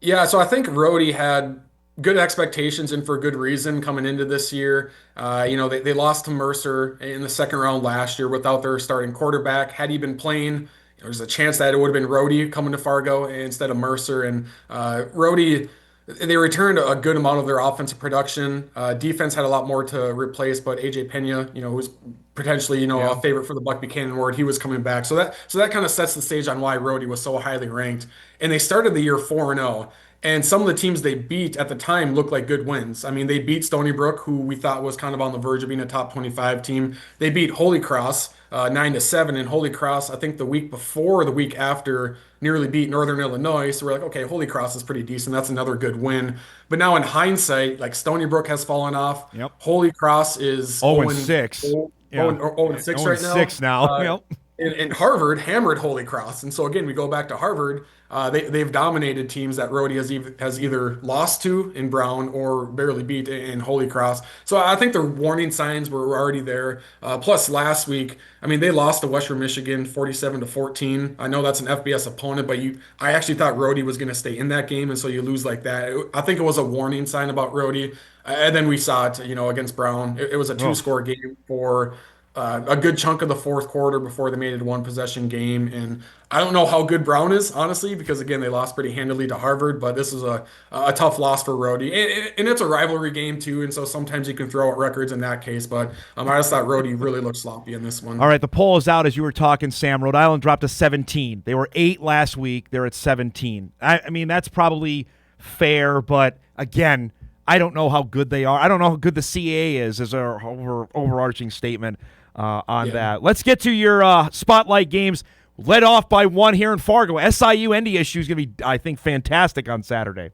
Yeah, so I think Rhodey had good expectations, and for good reason, coming into this year. They lost to Mercer in the second round last year without their starting quarterback. Had he been playing, there's a chance that it would have been Rhodey coming to Fargo instead of Mercer. And Rhodey, they returned a good amount of their offensive production. Defense had a lot more to replace, but AJ Pena, who's potentially, a favorite for the Buck Buchanan Award, he was coming back. So that kind of sets the stage on why Rhodey was so highly ranked. And they started the year 4-0. And some of the teams they beat at the time looked like good wins. I mean, they beat Stony Brook, who we thought was kind of on the verge of being a top 25 team. They beat Holy Cross 9-7, and Holy Cross, I think the week before, or the week after, nearly beat Northern Illinois. So we're like, okay, Holy Cross is pretty decent. That's another good win. But now in hindsight, like, Stony Brook has fallen off. Yep. Holy Cross is 0-6. 0-6 right now. 6 now. And Harvard hammered Holy Cross. And so, again, we go back to Harvard. They've dominated teams that Rhodey has either lost to in Brown or barely beat in Holy Cross. So I think the warning signs were already there. Plus, last week, I mean, they lost to Western Michigan 47-14. I know that's an FBS opponent, but I actually thought Rhodey was going to stay in that game, and so you lose like that. I think it was a warning sign about Rhodey. And then we saw it, against Brown. It was a 2-score game for a good chunk of the fourth quarter before they made it a one possession game. And I don't know how good Brown is, honestly, because again, they lost pretty handily to Harvard, but this is a tough loss for Rhodey. And it's a rivalry game too. And so sometimes you can throw out records in that case, but I just thought Rhodey really looked sloppy in this one. All right, the poll is out as you were talking, Sam. Rhode Island dropped to 17. They were 8 last week. They're at 17. I mean, that's probably fair, but again, I don't know how good they are. I don't know how good the CAA is as our overarching statement on that. Let's get to your spotlight games. Led off by one here in Fargo. SIU NDSU is going to be, I think, fantastic on Saturday.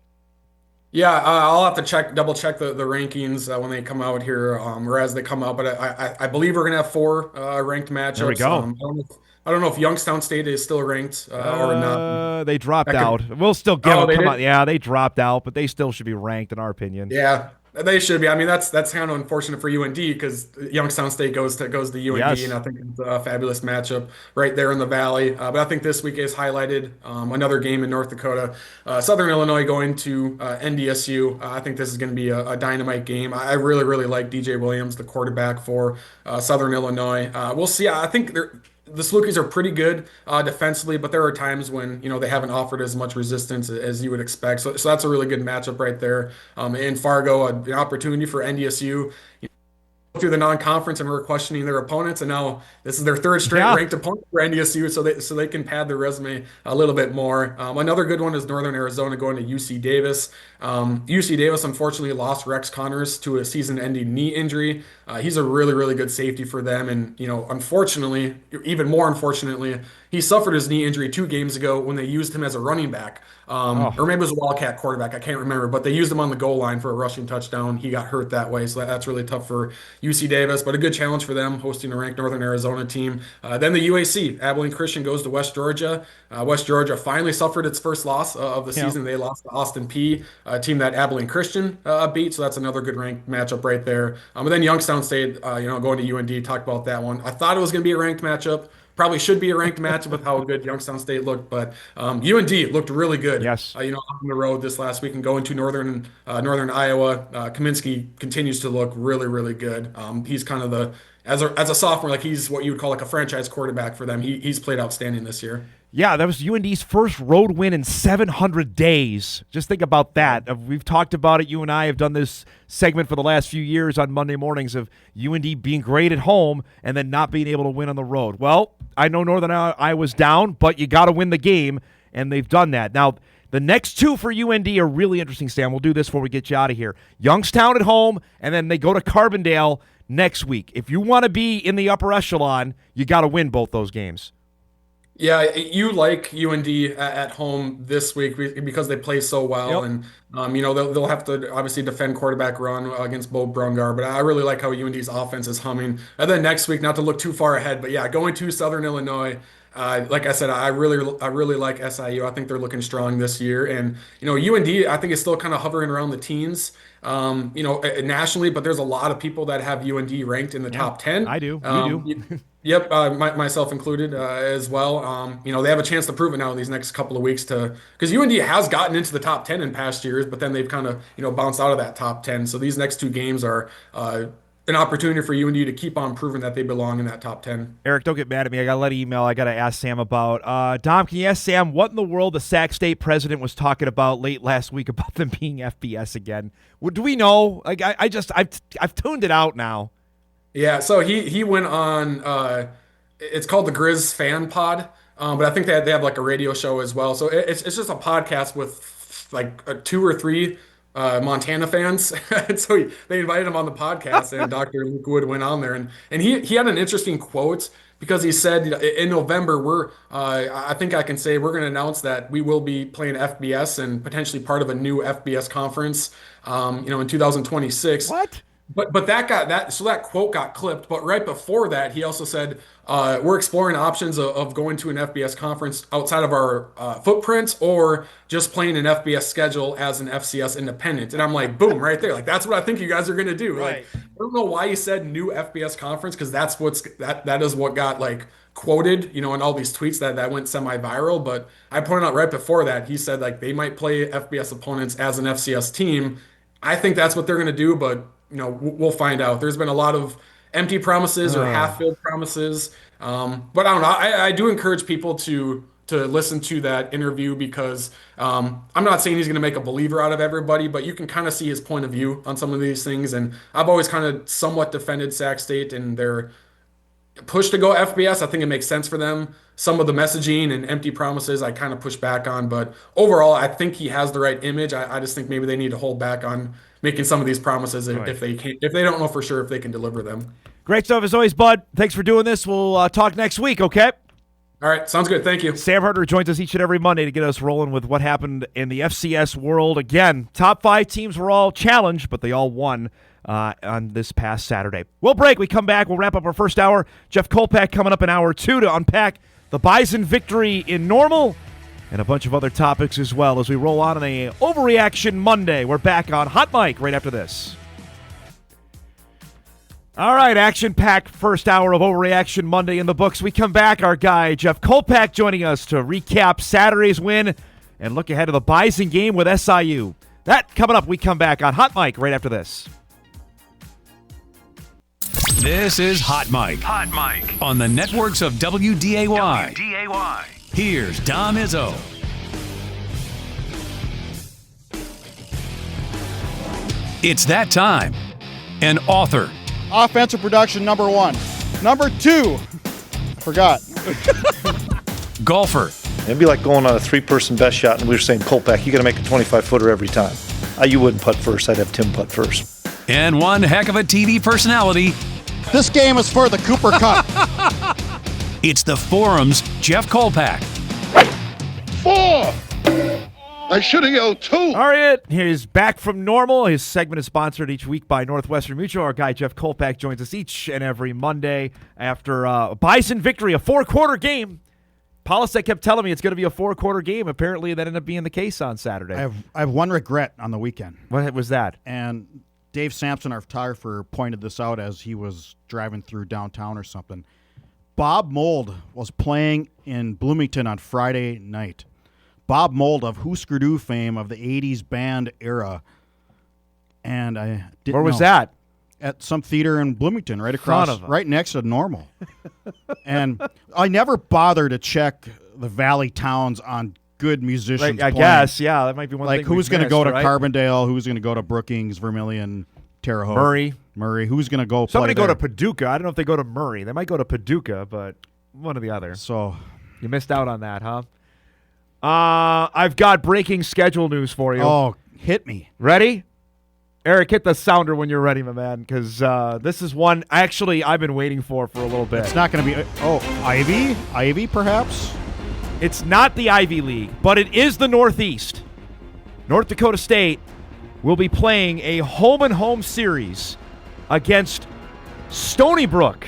Yeah, I'll have to double check the rankings when they come out here, or as they come out. But I believe we're going to have 4 ranked matchups. There we go. I don't know if Youngstown State is still ranked or not. They dropped out. We'll still get them. Come did? on. Yeah, they dropped out, but they still should be ranked in our opinion. Yeah, they should be. I mean, that's kind of unfortunate for UND because Youngstown State goes to UND, Yes. and I think it's a fabulous matchup right there in the Valley. But I think this week is highlighted another game in North Dakota, Southern Illinois going to NDSU. I think this is going to be a dynamite game. I really, really like DJ Williams, the quarterback for Southern Illinois. We'll see. I think the Salukis are pretty good defensively, but there are times when they haven't offered as much resistance as you would expect. So that's a really good matchup right there. In Fargo, an opportunity for NDSU through the non-conference, and we're questioning their opponents, and now this is their third straight ranked opponent for NDSU, so they can pad their resume a little bit more. Another good one is Northern Arizona going to UC Davis. UC Davis unfortunately lost Rex Connors to a season-ending knee injury. He's a really, really good safety for them, and unfortunately, even more unfortunately, he suffered his knee injury 2 games ago when they used him as a running back. Or maybe it was a Wildcat quarterback. I can't remember, but they used him on the goal line for a rushing touchdown. He got hurt that way, so that's really tough for UC Davis, but a good challenge for them hosting a ranked Northern Arizona team. Then the UAC, Abilene Christian goes to West Georgia. West Georgia finally suffered its first loss of the season. They lost to Austin Peay, a team that Abilene Christian beat, so that's another good ranked matchup right there. And then Youngstown State, going to UND, talked about that one. I thought it was going to be a ranked matchup. Probably should be a ranked matchup with how good Youngstown State looked, but UND looked really good. Yes. On the road this last week and going to Northern Iowa. Kaminsky continues to look really, really good. He's kind of as a sophomore, like he's what you would call like a franchise quarterback for them. He's played outstanding this year. Yeah, that was UND's first road win in 700 days. Just think about that. We've talked about it. You and I have done this segment for the last few years on Monday mornings of UND being great at home and then not being able to win on the road. Well, I know Northern Iowa's down, but you got to win the game, and they've done that. Now, the next 2 for UND are really interesting, Sam. We'll do this before we get you out of here. Youngstown at home, and then they go to Carbondale next week. If you want to be in the upper echelon, you got to win both those games. Yeah, you like UND at home this week because they play so well, and they'll have to obviously defend quarterback run against Bo Brungar. But I really like how UND's offense is humming. And then next week, not to look too far ahead, but yeah, going to Southern Illinois. Like I said, I really like SIU. I think they're looking strong this year, and UND I think is still kind of hovering around the teens, nationally. But there's a lot of people that have UND ranked in the top 10. I do. You do. Yep, myself included as well. They have a chance to prove it now in these next couple of weeks because UND has gotten into the top 10 in past years, but then they've kind of bounced out of that top 10. So these next 2 games are an opportunity for UND to keep on proving that they belong in that top 10. Eric, don't get mad at me. I got to let an email I got to ask Sam about. Dom, can you ask Sam what in the world the Sac State president was talking about late last week about them being FBS again? Do we know? Like, I've tuned it out now. Yeah, so he went on. It's called the Grizz Fan Pod, but I think they have like a radio show as well. So it's just a podcast with like 2 or 3 Montana fans. And so they invited him on the podcast, and Dr. Luke Wood went on there, and he had an interesting quote because he said in November I think I can say we're going to announce that we will be playing FBS and potentially part of a new FBS conference, in 2026. What? But that quote got clipped. But right before that, he also said, we're exploring options of going to an FBS conference outside of our footprint or just playing an FBS schedule as an FCS independent. And I'm like, boom, right there. Like, that's what I think you guys are going to do. Right. Like, I don't know why he said new FBS conference because that is what got like quoted, in all these tweets that went semi-viral. But I pointed out right before that, he said like they might play FBS opponents as an FCS team. I think that's what they're going to do, but we'll find out. There's been a lot of empty promises or half-filled promises. But I don't know. I do encourage people to listen to that interview because I'm not saying he's going to make a believer out of everybody, but you can kind of see his point of view on some of these things. And I've always kind of somewhat defended Sac State and their push to go FBS. I think it makes sense for them. Some of the messaging and empty promises I kind of push back on, but overall I think he has the right image. I just think maybe they need to hold back on making some of these promises if they don't know for sure if they can deliver them. Great stuff as always, bud. Thanks for doing this. We'll talk next week, okay? All right, sounds good. Thank you. Sam Harder joins us each and every Monday to get us rolling with what happened in the FCS world. Again, top 5 teams were all challenged, but they all won on this past Saturday. We'll break. We come back. We'll wrap up our first hour. Jeff Kolpack coming up in hour 2 to unpack the Bison victory in Normal and a bunch of other topics as well as we roll on a Overreaction Monday. We're back on Hot Mic right after this. All right, action-packed first hour of Overreaction Monday in the books. We come back, our guy Jeff Kolpack joining us to recap Saturday's win and look ahead to the Bison game with SIU. That coming up, we come back on Hot Mic right after this. This is Hot Mic. Hot Mic on the networks of WDAY. Here's Dom Izzo. It's that time. An author. Offensive production, number 1. Number 2, I forgot. Golfer. It'd be like going on a 3-person best shot, and we were saying, Kolpack, you got to make a 25-footer every time. You wouldn't putt first. I'd have Tim putt first. And one heck of a TV personality. This game is for the Cooper Cup. It's the Forum's Jeff Kolpack. 4! I should have yelled 2. All right, he's back from Normal. His segment is sponsored each week by Northwestern Mutual. Our guy Jeff Kolpack joins us each and every Monday after a Bison victory, a 4-quarter game. Polisek kept telling me it's going to be a 4-quarter game. Apparently, that ended up being the case on Saturday. I have one regret on the weekend. What was that? And Dave Sampson, our photographer, pointed this out as he was driving through downtown or something. Bob Mould was playing in Bloomington on Friday night. Bob Mould of Husker Du fame of the 80s band era. And I didn't Where was know. that? At some theater in Bloomington, right across, right next to Normal. And I never bother to check the Valley towns on good musicians. I guess, yeah, that might be one like thing who's going to go to right? Carbondale, who's going to go to Brookings, Vermilion, Terre Haute. Murray, who's going to go Somebody play go there? to Paducah. I don't know if they go to Murray. They might go to Paducah, but one or the other. So you missed out on that, huh? I've got breaking schedule news for you. Oh, hit me. Ready? Eric, hit the sounder when you're ready, my man, because this is one I've been waiting for a little bit. It's not going to be Ivy? Ivy, perhaps? It's not the Ivy League, but it is the Northeast. North Dakota State will be playing a home-and-home series against Stony Brook.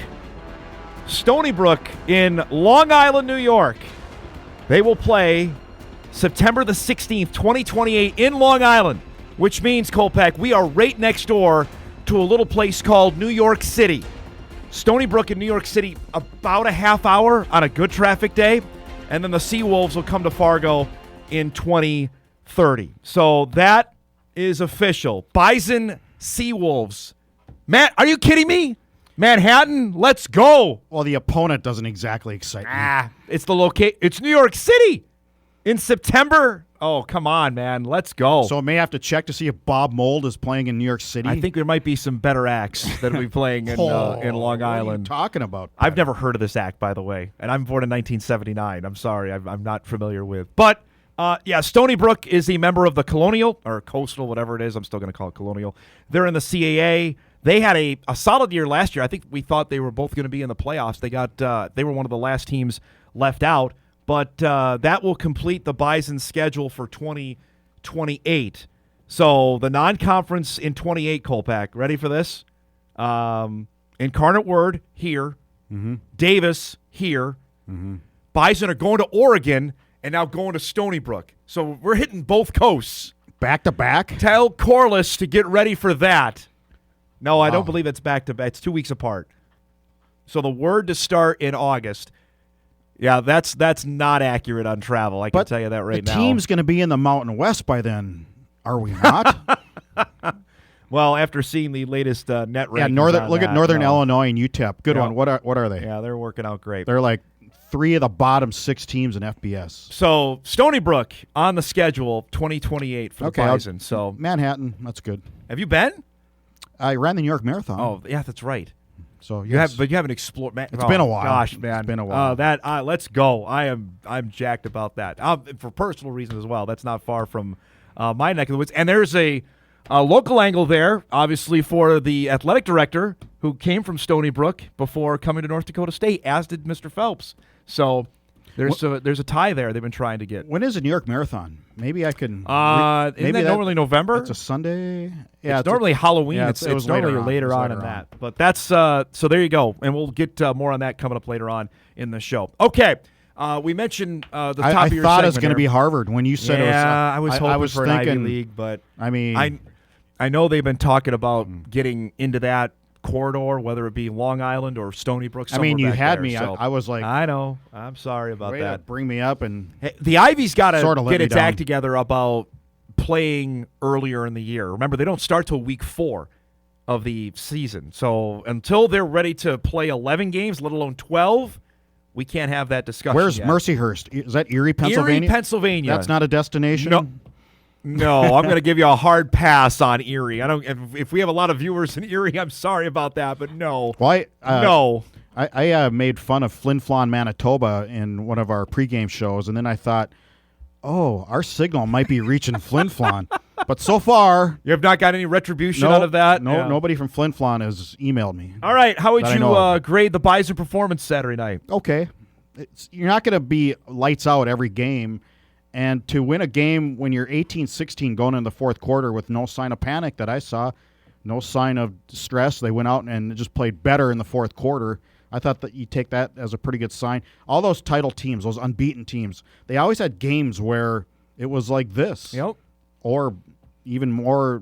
Stony Brook in Long Island, New York. They will play September the 16th, 2028 in Long Island, which means, Kolpack, we are right next door to a little place called New York City. Stony Brook in New York City, about a half hour on a good traffic day, and then the Seawolves will come to Fargo in 2030. So that is official. Bison Seawolves. Matt, are you kidding me? Manhattan, let's go. Well, the opponent doesn't exactly excite me. It's the It's New York City in September. Oh, come on, man. Let's go. So I may have to check to see if Bob Mould is playing in New York City. I think there might be some better acts that will be playing in Long Island. What are you talking about? I've never heard of this act, by the way, and I'm born in 1979. I'm sorry, I'm not familiar with. But, Stony Brook is a member of the Colonial, or Coastal, whatever it is. I'm still going to call it Colonial. They're in the CAA. They had a solid year last year. I think we thought they were both going to be in the playoffs. They were one of the last teams left out. But that will complete the Bison's schedule for 2028. So the non-conference in 28, Kolpack. Ready for this? Incarnate Word here. Mm-hmm. Davis here. Mm-hmm. Bison are going to Oregon and now going to Stony Brook. So we're hitting both coasts. Back to back? Tell Corliss to get ready for that. No, I don't believe it's back to back. It's 2 weeks apart. So the Word to start in August. Yeah, that's not accurate on travel. I can tell you that right now. The team's going to be in the Mountain West by then, are we not? Well, after seeing the latest net rankings, Look at Northern Illinois and UTEP. Good one. What are they? Yeah, they're working out great. They're like 3 of the bottom 6 teams in FBS. So Stony Brook on the schedule, 2028 for the Bison. So Manhattan, that's good. Have you been? I ran the New York Marathon. Oh, yeah, that's right. So you haven't explored. Man, it's been a while. Gosh, man, it's been a while. Let's go. I'm jacked about that. For personal reasons as well. That's not far from my neck of the woods. And there's a local angle there, obviously, for the athletic director who came from Stony Brook before coming to North Dakota State, as did Mr. Phelps. So there's a tie there they've been trying to get. When is the New York Marathon? Maybe I can. Isn't that normally November? It's a Sunday. Yeah, it's normally Halloween. Yeah, it's normally later on in that. But that's so there you go, and we'll get more on that coming up later on in the show. Okay, we mentioned the top of your segment. I thought it was going to be Harvard when you said it was. Yeah, I was hoping for thinking, an Ivy League, but I mean, I know they've been talking about getting into that corridor, whether it be Long Island or Stony Brook. I mean, you had there, me. So I was like, I know. I'm sorry about that. Bring me up, and hey, the Ivy's got to get its down. act together about playing earlier in the year. Remember, they don't start till week 4 of the season. So until they're ready to play 11 games, let alone 12, we can't have that discussion. Where's yet. Mercyhurst? Is that Erie, Pennsylvania? Erie, Pennsylvania. That's not a destination. No, I'm going to give you a hard pass on Erie. I don't. If we have a lot of viewers in Erie, I'm sorry about that, but no. Well, no. I made fun of Flin Flon, Manitoba in one of our pregame shows, and then I thought, oh, our signal might be reaching Flin Flon. But so far, you have not got any retribution out of that? No, nobody from Flin Flon has emailed me. All right, how would you grade the Bison performance Saturday night? Okay. You're not going to be lights out every game. And to win a game when you're 18-16 going into the fourth quarter with no sign of panic that I saw, no sign of stress, they went out and just played better in the fourth quarter. I thought that you take that as a pretty good sign. All those title teams, those unbeaten teams, they always had games where it was like this. Yep. Or even more,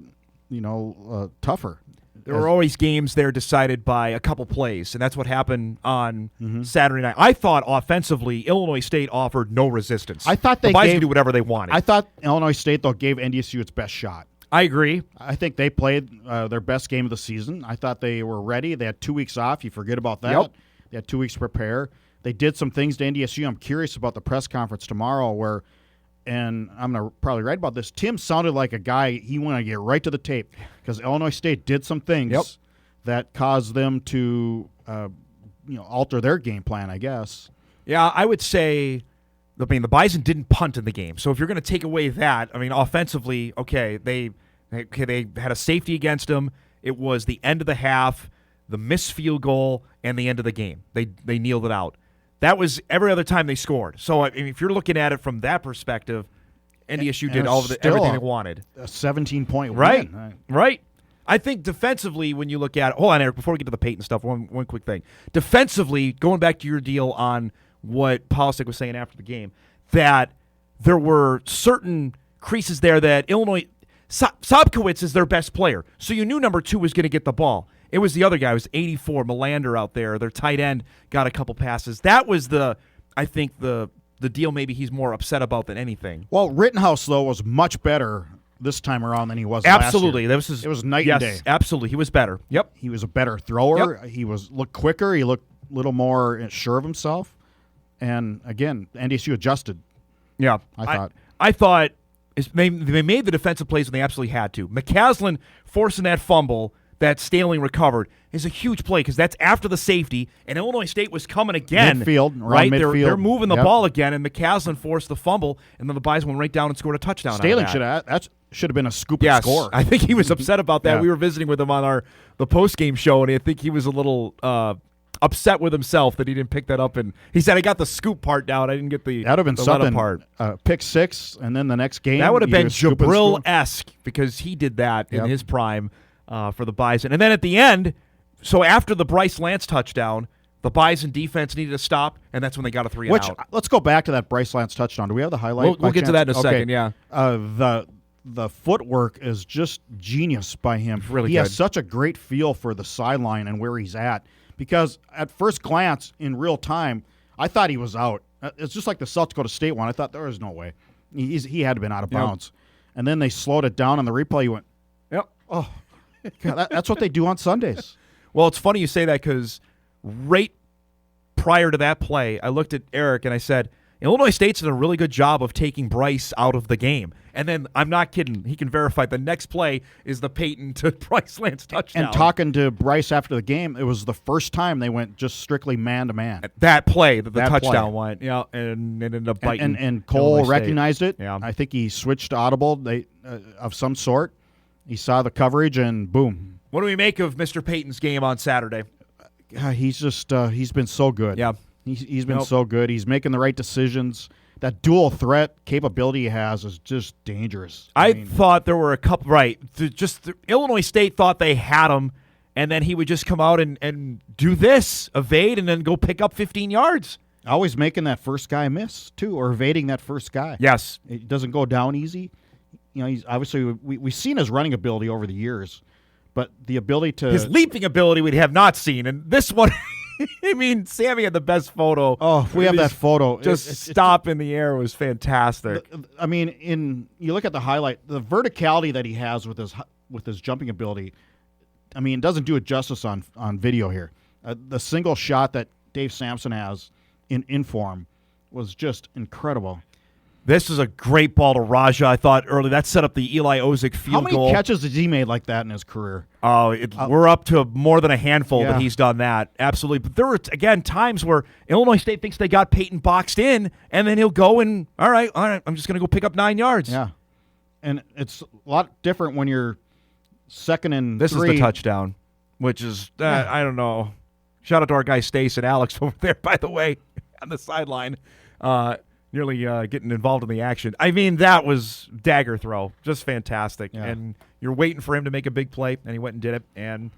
tougher. There were always games there decided by a couple plays, and that's what happened on Saturday night. I thought offensively, Illinois State offered no resistance. I thought the Bison could do whatever they wanted. I thought Illinois State, though, gave NDSU its best shot. I agree. I think they played their best game of the season. I thought they were ready. They had 2 weeks off. You forget about that. Yep. They had 2 weeks to prepare. They did some things to NDSU. I'm curious about the press conference tomorrow where, and I'm going to probably write about this, Tim sounded like a guy, he wanted to get right to the tape because Illinois State did some things that caused them to alter their game plan, I guess. Yeah, I would say, the Bison didn't punt in the game. So if you're going to take away that, offensively, they had a safety against them. It was the end of the half, the missed field goal, and the end of the game. They kneeled it out. That was every other time they scored. So if you're looking at it from that perspective, NDSU did everything they wanted. A 17-point win. Right. I think defensively, when you look at it, hold on, Eric, before we get to the Peyton stuff, one quick thing. Defensively, going back to your deal on what Polisic was saying after the game, that there were certain creases there that Illinois, Sobkowitz is their best player. So you knew number 2 was going to get the ball. It was the other guy. It was 84, Melander out there. Their tight end got a couple passes. That was the deal maybe he's more upset about than anything. Well, Rittenhouse, though, was much better this time around than he was absolutely. last year. It was night and day. Absolutely. He was better. Yep. He was a better thrower. Yep. He looked quicker. He looked a little more sure of himself. And, again, NDSU adjusted. Yeah. I thought they made the defensive plays when they absolutely had to. McCaslin forcing that fumble that Staling recovered is a huge play because that's after the safety, and Illinois State was coming again. Midfield, right? Midfield. They're moving the ball again, and McCaslin forced the fumble, and then the Bison went right down and scored a touchdown. Staling should have been a scoop score. I think he was upset about that. We were visiting with him on the post-game show, and I think he was a little upset with himself that he didn't pick that up. And he said, I got the scoop part down. I didn't get the that would have been something part. Pick 6, and then the next game. That would have been Jabril-esque because he did that in his prime. For the Bison. And then at the end, so after the Bryce Lance touchdown, the Bison defense needed to stop, and that's when they got a 3-and-out. Let's go back to that Bryce Lance touchdown. Do we have the highlight? We'll get to that in a second, yeah. The footwork is just genius by him. Really he has such a great feel for the sideline and where he's at because at first glance, in real time, I thought he was out. It's just like the South Dakota State one. I thought there was no way. He had to have been out of bounds. And then they slowed it down on the replay. He went, yep. Oh. God, that's what they do on Sundays. Well, it's funny you say that because right prior to that play, I looked at Eric and I said, Illinois State's done a really good job of taking Bryce out of the game. And then, I'm not kidding, he can verify the next play is the Peyton to Bryce Lance touchdown. And talking to Bryce after the game, it was the first time they went just strictly man-to-man. That play, that the touchdown play. went, and it ended up biting. And Cole Illinois recognized State. it. Yeah. I think he switched to audible of some sort. He saw the coverage, and boom. What do we make of Mr. Peyton's game on Saturday? He's just he's been so good. Yeah. He's been so good. He's making the right decisions. That dual threat capability he has is just dangerous. I thought there were a couple, right. Illinois State thought they had him, and then he would just come out and do this, evade, and then go pick up 15 yards. Always making that first guy miss, too, or evading that first guy. Yes. It doesn't go down easy. He's obviously, we've seen his running ability over the years, but the ability to... His leaping ability we have not seen, and this one... I mean, Sammy had the best photo. Oh, if we have that photo. Stop in the air was fantastic. I mean, you look at the highlight, the verticality that he has with his jumping ability. I mean, it doesn't do it justice on video here. The single shot that Dave Sampson has in form was just incredible. This is a great ball to Raja, I thought, early. That set up the Eli Ozick field goal. How many catches has he made like that in his career? Oh, we're up to more than a handful Yeah. that he's done that. Absolutely. But there were, again, times where Illinois State thinks they got Peyton boxed in, and then he'll go and, all right, I'm just going to go pick up 9 yards. Yeah. And it's a lot different when you're second and This three. is the touchdown, which is, I don't know. Shout out to our guy Stace and Alex over there, by the way, on the sideline. Nearly getting involved in the action. I mean, that was dagger throw. Just fantastic. Yeah. And you're waiting for him to make a big play, and he went and did it. And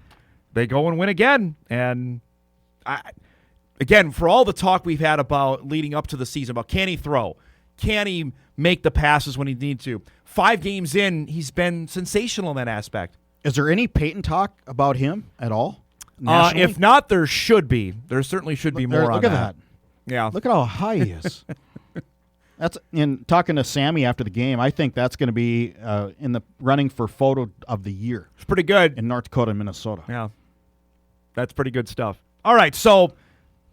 they go and win again. And, again, for all the talk we've had about leading up to the season, about can he throw? Can he make the passes when he needs to? 5 games in, he's been sensational in that aspect. Is there any Peyton talk about him at all? If not, there should be. There certainly should be more on Look at that. Yeah. Look at how high he is. That's in talking to Sammy after the game. I think that's going to be in the running for photo of the year. It's pretty good in North Dakota and Minnesota. Yeah, that's pretty good stuff. All right, so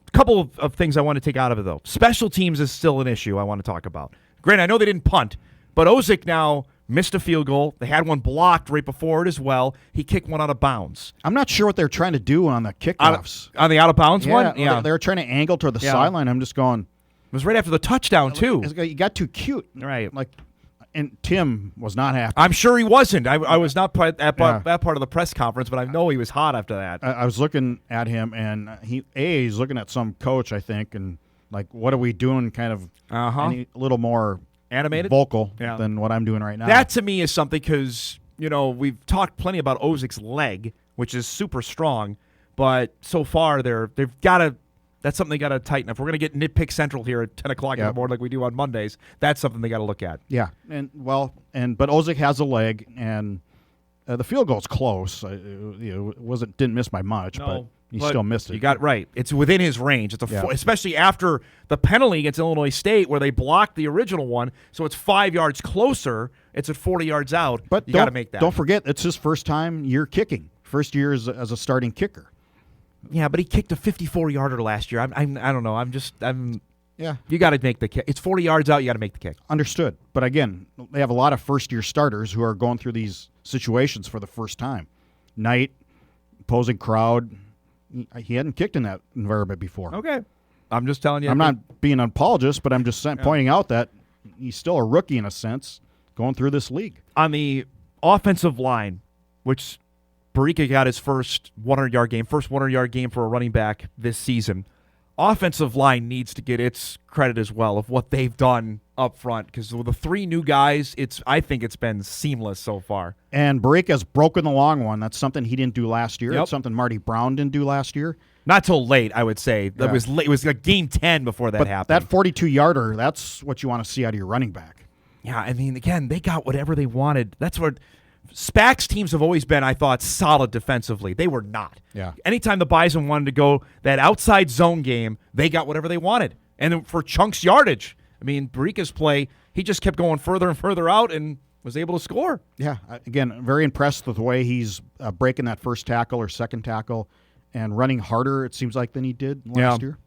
a couple of things I want to take out of it though. Special teams is still an issue I want to talk about. Granted, I know they didn't punt, but Ozick now missed a field goal. They had one blocked right before it as well. He kicked one out of bounds. I'm not sure what they're trying to do on the kickoffs. On the out of bounds one. Yeah, they were trying to angle toward the sideline. I'm just going. It was right after the touchdown, too. You got too cute. Right. And Tim was not happy. I'm sure he wasn't. I was not at that part of the press conference, but I know he was hot after that. I was looking at him, and he's looking at some coach, I think, and what are we doing kind of a little more animated, vocal than what I'm doing right now. That, to me, is something because, we've talked plenty about Ozick's leg, which is super strong, but so far they've got to – that's something they got to tighten. If we're going to get nitpick central here at 10 o'clock in the morning like we do on Mondays, that's something they got to look at. Yeah, but Ozick has a leg, and the field goal's close. It didn't miss by much, but he still missed it. You got it right. It's within his range. It's especially after the penalty against Illinois State where they blocked the original one, so it's 5 yards closer. It's at 40 yards out. But you got to make that. Don't forget, it's his first time year kicking. First year as a starting kicker. Yeah, but he kicked a 54-yarder last year. I don't know. Yeah. You got to make the kick. It's 40 yards out. You got to make the kick. Understood. But again, they have a lot of first-year starters who are going through these situations for the first time. Knight, opposing crowd. He hadn't kicked in that environment before. Okay. I'm just telling you. I'm not being an apologist, but I'm just pointing out that he's still a rookie in a sense going through this league. On the offensive line, which Barica got his first 100-yard game for a running back this season. Offensive line needs to get its credit as well of what they've done up front because with the 3 new guys, I think it's been seamless so far. And Barica's broken the long one. That's something he didn't do last year. Yep. It's something Marty Brown didn't do last year. Not till late, I would say. Yeah. It was like game 10 before that happened. That 42-yarder, that's what you want to see out of your running back. Yeah, I mean, again, they got whatever they wanted. That's what SPAC's teams have always been, I thought, solid defensively. They were not. Yeah. Anytime the Bison wanted to go that outside zone game, they got whatever they wanted. And for chunks yardage, I mean, Barica's play, he just kept going further and further out, and was able to score. Yeah, again, very impressed with the way he's breaking that first tackle or second tackle and running harder, it seems like, than he did last year.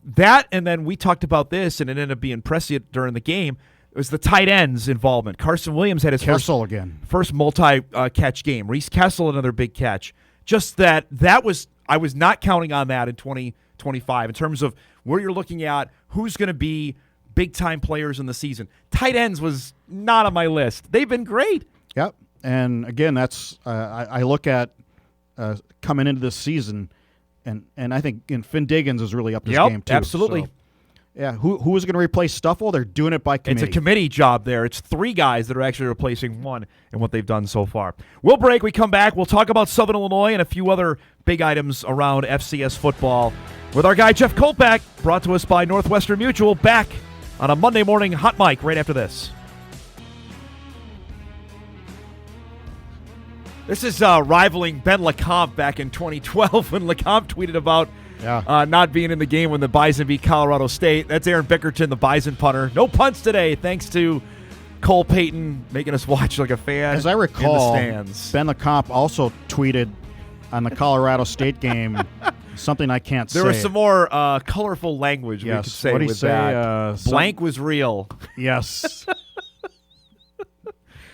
That, and then we talked about this, and it ended up being prescient during the game. It was the tight ends involvement. Carson Williams had his first multi-catch game. Reese Kessel, another big catch. Just that was I was not counting on that in 2025 in terms of where you're looking at who's going to be big-time players in the season. Tight ends was not on my list. They've been great. Yep. And, again, that's I look at coming into this season, and I think Finn Diggins is really up this game, too. Absolutely. So, yeah, who is going to replace Stuffle? They're doing it by committee. It's a committee job there. It's 3 guys that are actually replacing 1 in what they've done so far. We'll break. We come back. We'll talk about Southern Illinois and a few other big items around FCS football with our guy Jeff Kolpack, brought to us by Northwestern Mutual, back on a Monday morning Hot Mic right after this. This is rivaling Ben LeCompte back in 2012 when LeCompte tweeted about not being in the game when the Bison beat Colorado State. That's Aaron Bickerton, the Bison punter. No punts today, thanks to Cole Payton making us watch like a fan. As I recall, in the stands. Ben LeCompte also tweeted on the Colorado State game something I can't say. There was some more colorful language we could say What'd he with say? that. Blank was real. Yes.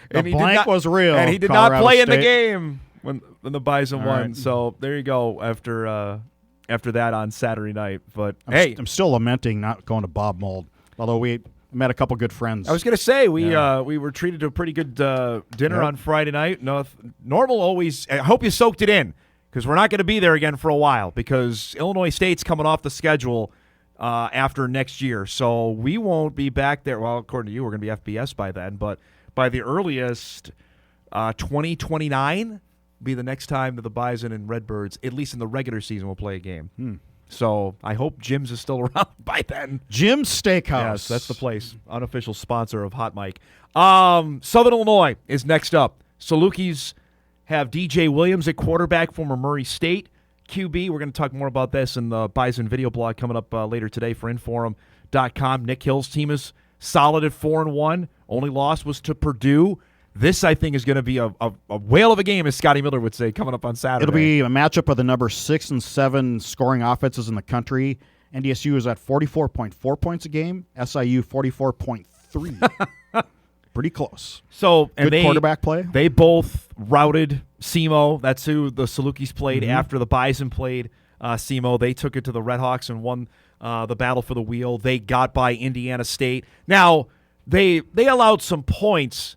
And the blank was real. And he did Colorado not play State. in the game when the Bison won. Right. So there you go after that on Saturday night. But I'm still lamenting not going to Bob Mold, although we met a couple good friends. I was going to say we were treated to a pretty good dinner on Friday night. Normal always. I hope you soaked it in because we're not going to be there again for a while because Illinois State's coming off the schedule after next year. So we won't be back there. Well, according to you, we're going to be FBS by then, but by the earliest, 2029 be the next time that the Bison and Redbirds, at least in the regular season, will play a game. So I hope Jim's is still around by then. Jim's Steakhouse. Yes, that's the place. Unofficial sponsor of Hot Mic. Southern Illinois is next up. Salukis have DJ Williams at quarterback, former Murray State QB. We're going to talk more about this in the Bison video blog coming up later today for Inforum.com. Nick Hill's team is solid at 4-1. Only loss was to Purdue. This, I think, is going to be a whale of a game, as Scotty Miller would say, coming up on Saturday. It'll be a matchup of the number 6 and 7 scoring offenses in the country. NDSU is at 44.4 points a game. SIU 44.3. Pretty close. So, good quarterback play. They both routed SEMO. That's who the Salukis played after the Bison played SEMO. They took it to the Redhawks and won the battle for the wheel. They got by Indiana State. Now, they allowed some points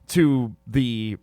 to the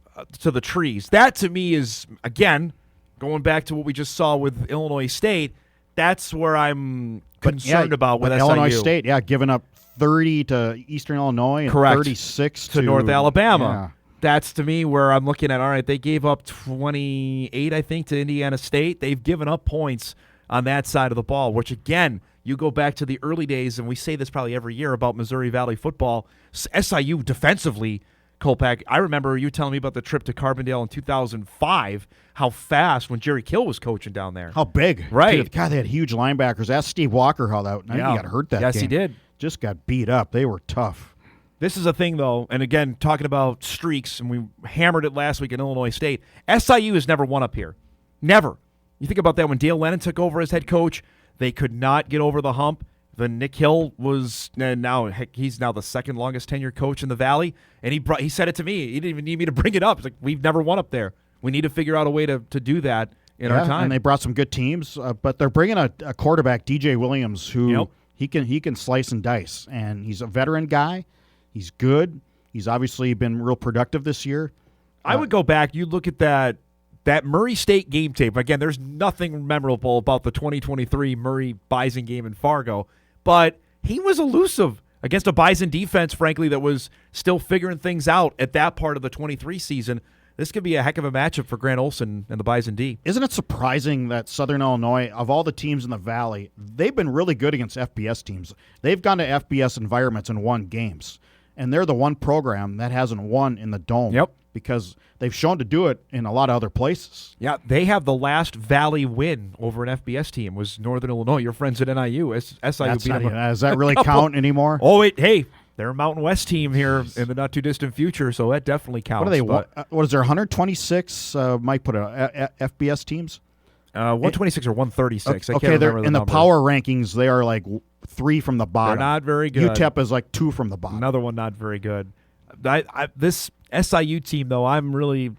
trees. That to me is, again, going back to what we just saw with Illinois State. That's where I'm concerned about with SIU. Illinois State, giving up 30 to Eastern Illinois and 36 to North Alabama. Yeah. That's to me where I'm looking at. All right, they gave up 28, I think, to Indiana State. They've given up points on that side of the ball, which again, you go back to the early days, and we say this probably every year about Missouri Valley football. SIU defensively, Kolpack, I remember you telling me about the trip to Carbondale in 2005, how fast when Jerry Kill was coaching down there. How big. Right. Dude, God, they had huge linebackers. Ask Steve Walker how that he got hurt that game. Yes, he did. Just got beat up. They were tough. This is a thing, though, and again, talking about streaks, and we hammered it last week in Illinois State. SIU has never won up here. Never. You think about that when Dale Lennon took over as head coach, they could not get over the hump. Then Nick Hill was he's now the second longest tenured coach in the Valley, and he said it to me. He didn't even need me to bring it up. It's like, we've never won up there. We need to figure out a way to do that in our time. And they brought some good teams, but they're bringing a quarterback, DJ Williams, who he can slice and dice, and he's a veteran guy. He's good. He's obviously been real productive this year. I would go back. You look at that Murray State game tape. Again, there's nothing memorable about the 2023 Murray Bison game in Fargo, but he was elusive against a Bison defense, frankly, that was still figuring things out at that part of the 23 season. This could be a heck of a matchup for Grant Olson and the Bison D. Isn't it surprising that Southern Illinois, of all the teams in the Valley, they've been really good against FBS teams. They've gone to FBS environments and won games, and they're the one program that hasn't won in the Dome. Yep. Because they've shown to do it in a lot of other places. Yeah, they have the last Valley win over an FBS team was Northern Illinois. Your friends at NIU. SIU beat them. Does that really count anymore? Oh, hey, they're a Mountain West team here in the not too distant future, so that definitely counts. What are they? But, What is there? 126? Mike put FBS teams. 126 or 136. I can't they're remember the in the number. power rankings. They are like 3 from the bottom. They're not very good. UTEP is like 2 from the bottom. Another one not very good. This SIU team, though, I'm really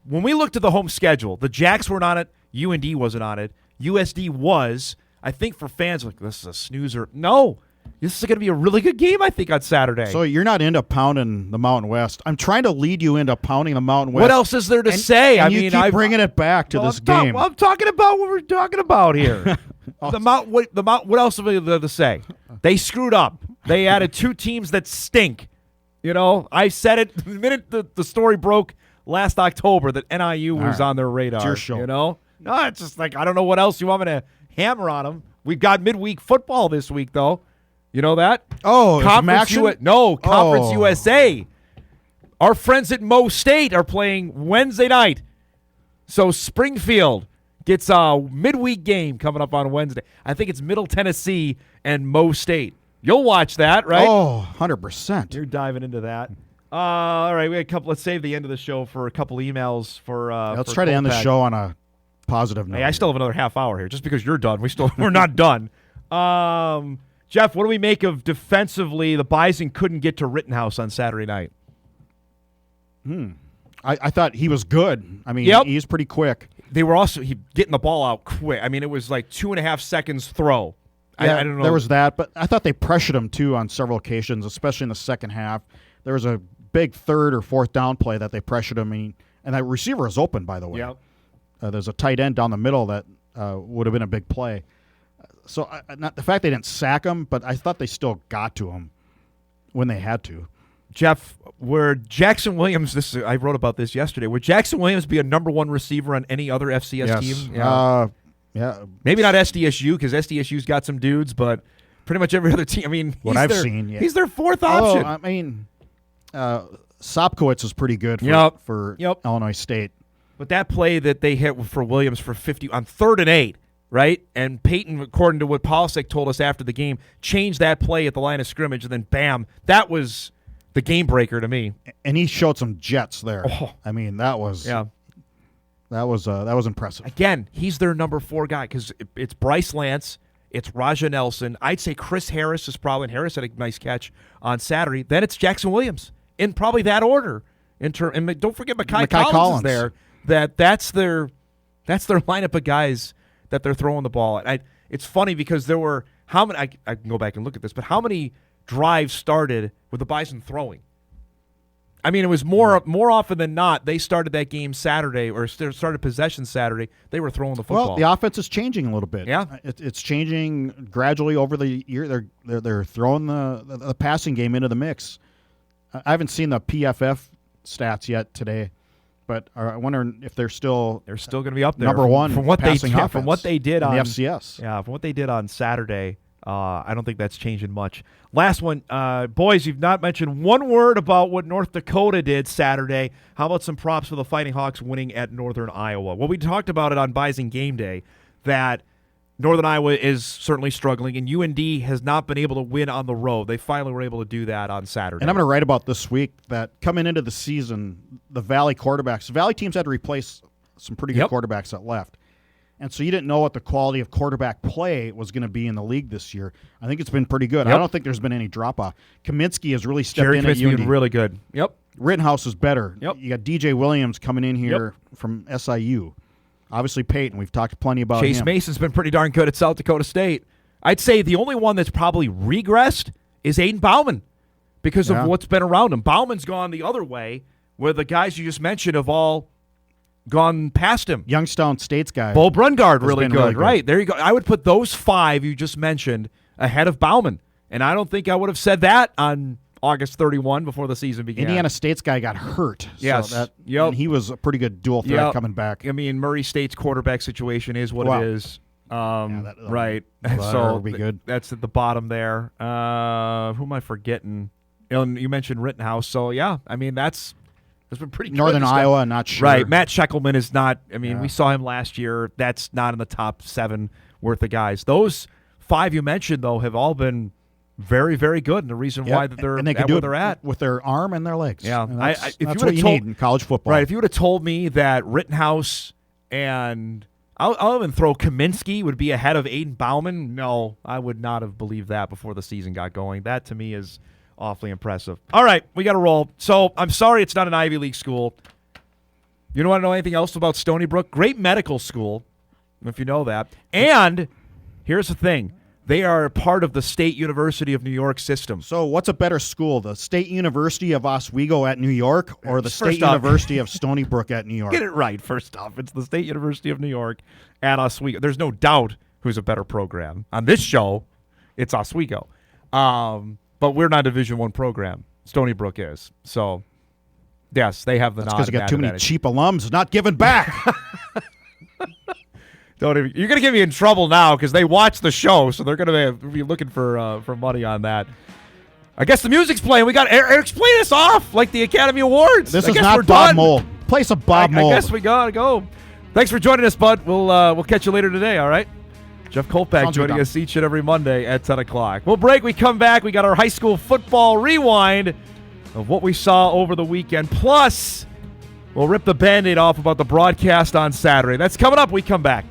when we looked at the home schedule, the Jacks weren't on it. UND wasn't on it. USD was. I think for fans, like, this is a snoozer. No. This is going to be a really good game, I think, on Saturday. So you're not into pounding the Mountain West. I'm trying to lead you into pounding the Mountain West. What else is there to say? And you keep bringing it back to this game. I'm talking about what we're talking about here. What else have we to say? They screwed up. They added 2 teams that stink. You know, I said it the minute the story broke last October that NIU was on their radar. It's your show. You know? No, it's just like, I don't know what else you want me to hammer on them. We've got midweek football this week, though. You know that? Oh, Conference Conference USA. Our friends at Mo State are playing Wednesday night. So Springfield gets a midweek game coming up on Wednesday. I think it's Middle Tennessee and Mo State. You'll watch that, right? Oh, 100%. You're diving into that. All right, we had a couple. Let's save the end of the show for a couple emails for. Let's for try to end the Kolpack. show on a positive note. Hey, I still have another half hour here. Just because you're done, we're not done. Jeff, what do we make of defensively? The Bison couldn't get to Rittenhouse on Saturday night. I thought he was good. I mean, he's pretty quick. They were also getting the ball out quick. I mean, it was like 2.5 seconds throw. Yeah, I don't know. There was that, but I thought they pressured him too on several occasions, especially in the second half. There was a big 3rd or 4th down play that they pressured him, and that receiver is open, by the way. Yep. There's a tight end down the middle that would have been a big play. So not the fact they didn't sack him, but I thought they still got to him when they had to. Jeff, would Jackson Williams, I wrote about this yesterday, would Jackson Williams be a number 1 receiver on any other FCS team? Yeah. Maybe not SDSU, because SDSU's got some dudes, but pretty much every other team. I mean, he's their 4th option. I mean, Sopkowitz is pretty good for Illinois State. But that play that they hit for Williams for 50 on 3rd and 8, right? And Peyton, according to what Polisic told us after the game, changed that play at the line of scrimmage, and then bam, that was the game breaker to me. And he showed some jets there. Oh. I mean, that was impressive. Again, he's their number 4 guy because it's Bryce Lance, it's Raja Nelson. I'd say Chris Harris is probably, and Harris had a nice catch on Saturday. Then it's Jackson Williams in probably that order. And don't forget Mekhi Collins is there. That's their lineup of guys that they're throwing the ball at. It's funny because there were how many? I can go back and look at this, but how many drives started with the Bison throwing? I mean, it was more often than not. They started that game Saturday or started possession Saturday. They were throwing the football. Well, the offense is changing a little bit. Yeah, it's changing gradually over the year. They're throwing the passing game into the mix. I haven't seen the PFF stats yet today, but I wonder if they're still going to be up there. Number 1 from what passing offense from what they did in on the FCS. Yeah, from what they did on Saturday. I don't think that's changing much. Last one, boys, you've not mentioned one word about what North Dakota did Saturday. How about some props for the Fighting Hawks winning at Northern Iowa? Well, we talked about it on Bison Game Day that Northern Iowa is certainly struggling, and UND has not been able to win on the road. They finally were able to do that on Saturday. And I'm going to write about this week that coming into the season, the Valley quarterbacks, the Valley teams had to replace some pretty good quarterbacks that left. And so you didn't know what the quality of quarterback play was going to be in the league this year. I think it's been pretty good. I don't think there's been any drop-off. Kaminsky has really stepped in at UND. Really good. Yep. Rittenhouse is better. Yep. You got DJ Williams coming in here from SIU. Obviously Peyton. We've talked plenty about Chase him. Mason's been pretty darn good at South Dakota State. I'd say the only one that's probably regressed is Aiden Bauman because of what's been around him. Bauman's gone the other way where the guys you just mentioned have all gone past him. Youngstown State's guy. Bo Brungard, really good. Right, there you go. I would put those 5 you just mentioned ahead of Bauman. And I don't think I would have said that on August 31 before the season began. Indiana State's guy got hurt. Yes. So and he was a pretty good dual threat coming back. I mean, Murray State's quarterback situation is what it is. Right. So be good. That's at the bottom there. Who am I forgetting? You mentioned Rittenhouse. So, yeah, I mean, that's been pretty good. Northern Iowa, not sure. Right. Matt Scheckelman is not, I mean, we saw him last year. That's not in the top 7 worth of guys. Those 5 you mentioned, though, have all been very, very good, and the reason why that they're and they can at do where it they're at with their arm and their legs. Yeah, And that's if that's you what you told, need in college football. Right, if you would have told me that Rittenhouse and I'll even throw Kaminsky would be ahead of Aiden Bauman, no, I would not have believed that before the season got going. That, to me, is awfully impressive. All right, we got to roll. So I'm sorry it's not an Ivy League school. You don't want to know anything else about Stony Brook? Great medical school, if you know that. And here's the thing. They are part of the State University of New York system. So what's a better school, the State University of Oswego at New York or the State University of Stony Brook at New York? Get it right, first off. It's the State University of New York at Oswego. There's no doubt who's a better program. On this show, it's Oswego. But we're not a Division I program. Stony Brook is. So, yes, they have the nod. Because you got too many cheap alums not giving back. You're going to get me in trouble now because they watch the show, so they're going to be looking for money on that. I guess the music's playing. We got Eric's playing us off like the Academy Awards. This is not Bob Mould. Play some Bob Mould. I guess we got to go. Thanks for joining us, bud. We'll catch you later today, all right? Jeff Kolpack joining us each and every Monday at 10 o'clock. We'll break. We come back. We got our high school football rewind of what we saw over the weekend. Plus, we'll rip the Band-Aid off about the broadcast on Saturday. That's coming up. We come back.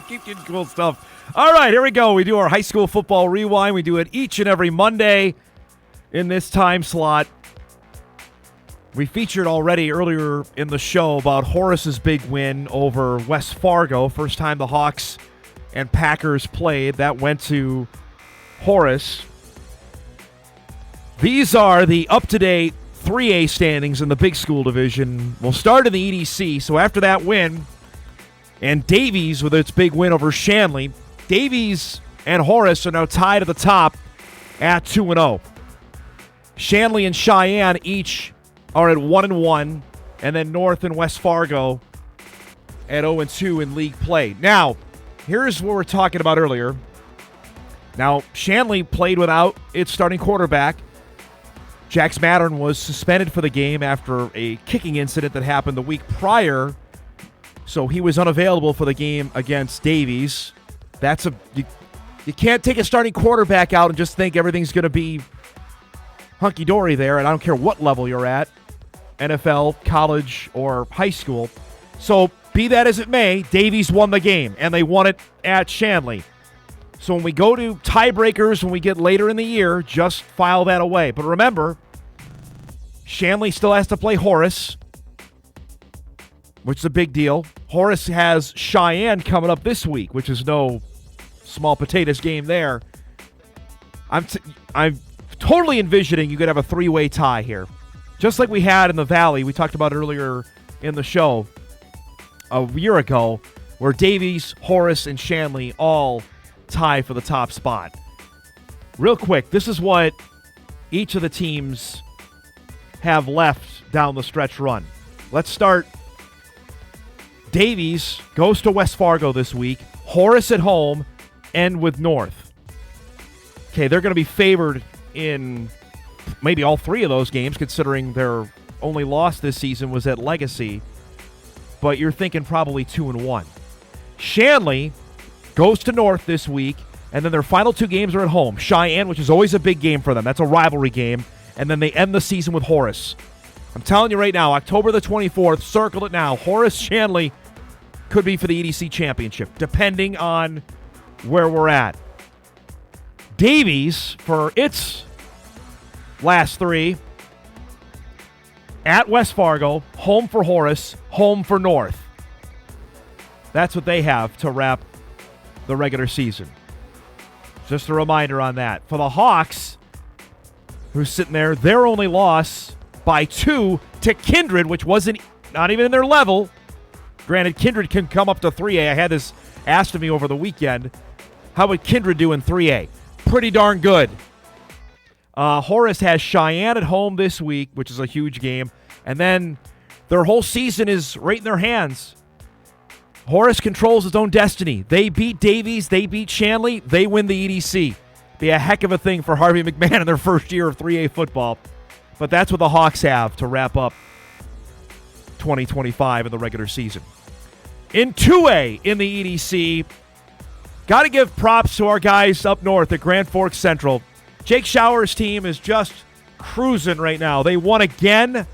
Keep getting cool stuff. All right, here we go. We do our high school football rewind. We do it each and every Monday in this time slot. We featured already earlier in the show about Horace's big win over West Fargo. First time the Hawks and Packers played. That went to Horace. These are the up-to-date 3A standings in the big school division. We'll start in the EDC. So after that win, and Davies with its big win over Shanley, Davies and Horace are now tied at the top at 2-0. Shanley and Cheyenne each are at 1-1, and then North and West Fargo at 0-2 in league play. Now, here's what we're talking about earlier. Now, Shanley played without its starting quarterback. Jax Mattern was suspended for the game after a kicking incident that happened the week prior. So he was unavailable for the game against Davies. You can't take a starting quarterback out and just think everything's going to be hunky-dory there, and I don't care what level you're at, NFL, college, or high school. So be that as it may, Davies won the game, and they won it at Shanley. So when we go to tiebreakers, when we get later in the year, just file that away. But remember, Shanley still has to play Horace, which is a big deal. Horace has Cheyenne coming up this week, which is no small potatoes game there. I'm totally envisioning you could have a three-way tie here. Just like we had in the Valley, we talked about earlier in the show a year ago, where Davies, Horace, and Shanley all tie for the top spot. Real quick, this is what each of the teams have left down the stretch run. Let's start. Davies goes to West Fargo this week. Horace at home and with North. Okay, they're going to be favored in maybe all three of those games, considering their only loss this season was at Legacy. But you're thinking probably 2-1. Shanley goes to North this week, and then their final two games are at home. Cheyenne, which is always a big game for them. That's a rivalry game. And then they end the season with Horace. I'm telling you right now, October the 24th, circle it now. Horace Shanley could be for the EDC championship, depending on where we're at. Davies, for its last three, at West Fargo, home for Horace, home for North. That's what they have to wrap the regular season. Just a reminder on that. For the Hawks, who's sitting there, their only loss by 2 to Kindred, which wasn't not even in their level. Granted, Kindred can come up to 3A. I had this asked of me over the weekend. How would Kindred do in 3A? Pretty darn good. Horace has Cheyenne at home this week, which is a huge game. And then their whole season is right in their hands. Horace controls his own destiny. They beat Davies. They beat Shanley. They win the EDC. Be a heck of a thing for Harvey McMahon in their first year of 3A football. But that's what the Hawks have to wrap up 2025 in the regular season. In 2A in the EDC, got to give props to our guys up north at Grand Forks Central. Jake Shower's team is just cruising right now. They won again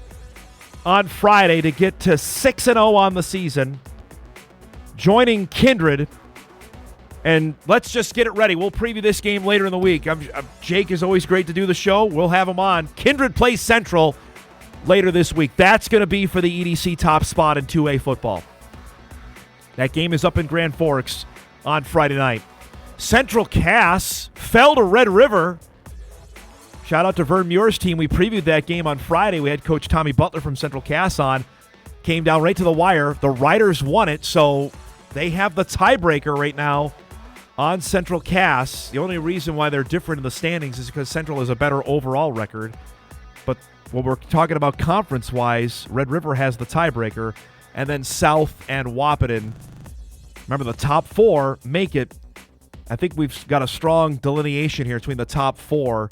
on Friday to get to 6-0 on the season, joining Kindred. And let's just get it ready. We'll preview this game later in the week. Jake is always great to do the show. We'll have him on. Kindred plays Central later this week. That's going to be for the EDC top spot in 2A football. That game is up in Grand Forks on Friday night. Central Cass fell to Red River. Shout out to Vern Muir's team. We previewed that game on Friday. We had Coach Tommy Butler from Central Cass on. Came down right to the wire. The Riders won it, so they have the tiebreaker right now on Central Cass. The only reason why they're different in the standings is because Central has a better overall record. But when we're talking about conference-wise, Red River has the tiebreaker, and then South and Wahpeton. Remember, the top four make it. I think we've got a strong delineation here between the top four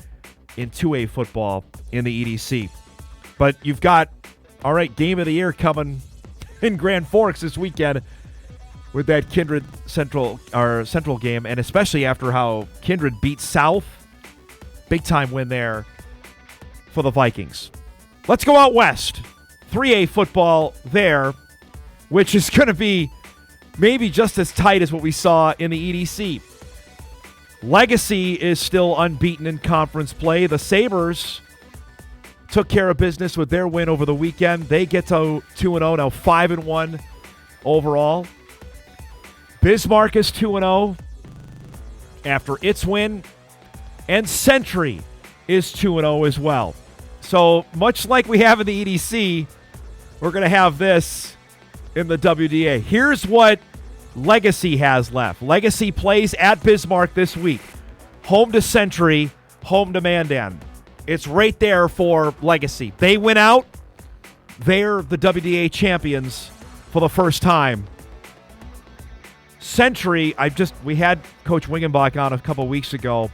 in 2A football in the EDC. But you've got, all right, game of the year coming in Grand Forks this weekend with that Kindred Central game, and especially after how Kindred beat South. Big time win there for the Vikings. Let's go out west. 3A football there, which is going to be maybe just as tight as what we saw in the EDC. Legacy is still unbeaten in conference play. The Sabres took care of business with their win over the weekend. They get to 2-0, now 5-1 overall. Bismarck is 2-0 after its win. And Century is 2-0 as well. So much like we have in the EDC, we're going to have this in the WDA. Here's what Legacy has left. Legacy plays at Bismarck this week. Home to Century, home to Mandan. It's right there for Legacy. They win out. They're the WDA champions for the first time. Century, we had Coach Wingenbach on a couple weeks ago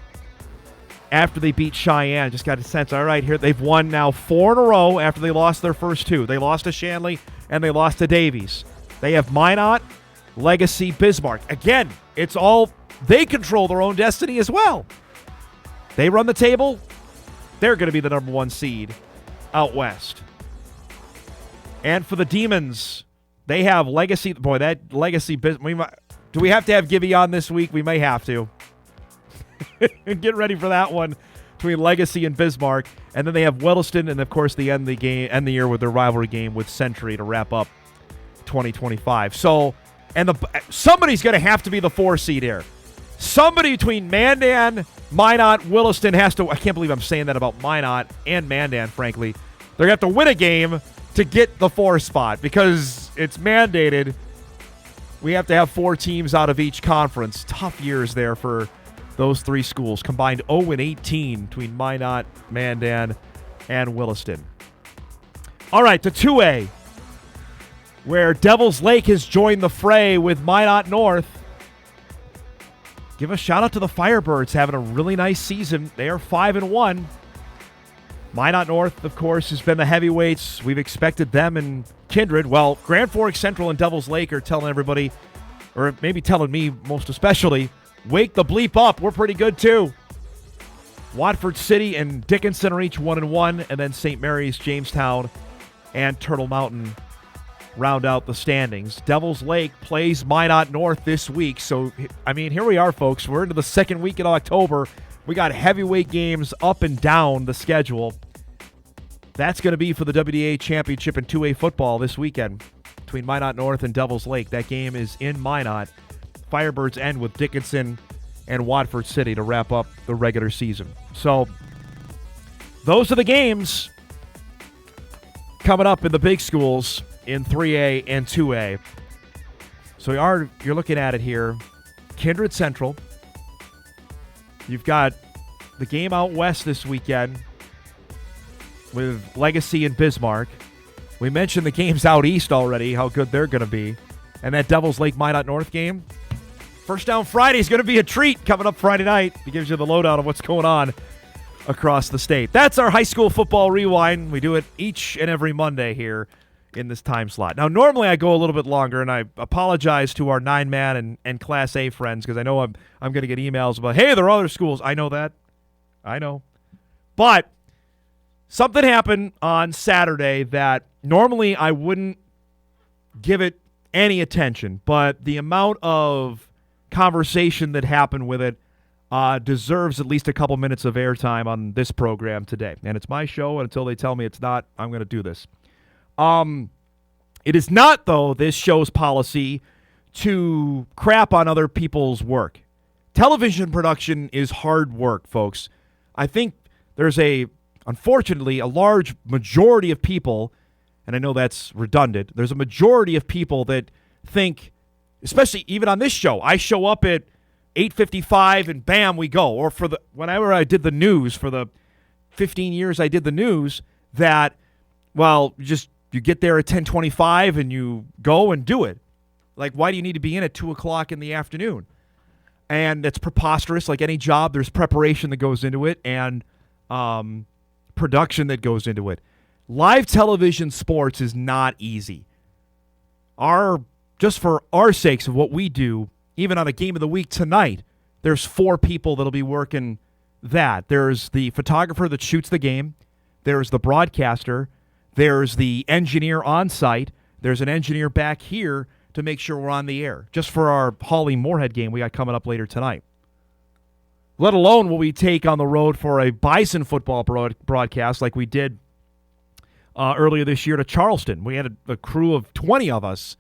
after they beat Cheyenne. Just got a sense, all right, here they've won now 4 in a row after they lost their first 2. They lost to Shanley and they lost to Davies. They have Minot, Legacy, Bismarck. Again, it's all, they control their own destiny as well. They run the table. They're going to be the number 1 seed out west. And for the Demons, they have Legacy. Boy, that Legacy, do we have to have Gibby on this week? We may have to. Get ready for that one between Legacy and Bismarck. And then they have Williston, and of course they end the year with their rivalry game with Century to wrap up 2025. So, and somebody's going to have to be the 4 seed here. Somebody between Mandan, Minot, Williston has to. I can't believe I'm saying that about Minot and Mandan, frankly. They're going to have to win a game to get the 4 spot because it's mandated. We have to have 4 teams out of each conference. Tough years there for those 3 schools. Combined 0-18 between Minot, Mandan, and Williston. All right, to 2A, where Devil's Lake has joined the fray with Minot North. Give a shout out to the Firebirds having a really nice season. They are 5-1. Minot North, of course, has been the heavyweights. We've expected them and Kindred. Well, Grand Forks Central and Devil's Lake are telling everybody, or maybe telling me most especially, wake the bleep up. We're pretty good too. Watford City and Dickinson are each 1-1, and then St. Mary's, Jamestown, and Turtle Mountain round out the standings. Devil's Lake plays Minot North this week. So, I mean, here we are, folks. We're into the second week in October. We got heavyweight games up and down the schedule. That's going to be for the WDA Championship in 2A football this weekend between Minot North and Devil's Lake. That game is in Minot. Firebirds end with Dickinson and Watford City to wrap up the regular season. So, those are the games coming up in the big schools in 3A and 2A. So you're looking at it here. Kindred Central. You've got the game out west this weekend with Legacy and Bismarck. We mentioned the games out east already, how good they're going to be. And that Devil's Lake Minot North game. First Down Friday is going to be a treat coming up Friday night. It gives you the lowdown of what's going on across the state. That's our high school football rewind. We do it each and every Monday here in this time slot. Now, normally I go a little bit longer, and I apologize to our 9-man and Class A friends because I know I'm going to get emails about, hey, there are other schools. I know that. I know. But something happened on Saturday that normally I wouldn't give it any attention, but the amount of conversation that happened with it deserves at least a couple minutes of airtime on this program today. And it's my show, and until they tell me it's not, I'm going to do this. It is not, though, this show's policy to crap on other people's work. Television production is hard work, folks. I think there's unfortunately, a large majority of people, and I know that's redundant, there's a majority of people that think, especially even on this show, I show up at 8:55 and bam, we go. Or whenever I did the news, for the 15 years I did the news, that, well, you get there at 10:25 and you go and do it. Like, why do you need to be in at 2 o'clock in the afternoon? And it's preposterous. Like any job, there's preparation that goes into it and production that goes into it. Live television sports is not easy. Just for our sakes of what we do, even on a game of the week tonight, there's 4 people that'll be working that. There's the photographer that shoots the game. There's the broadcaster. There's the engineer on site. There's an engineer back here to make sure we're on the air, just for our Fargo-Moorhead game we got coming up later tonight. Let alone what we take on the road for a Bison football broadcast like we did earlier this year to Charleston. We had a crew of 20 of us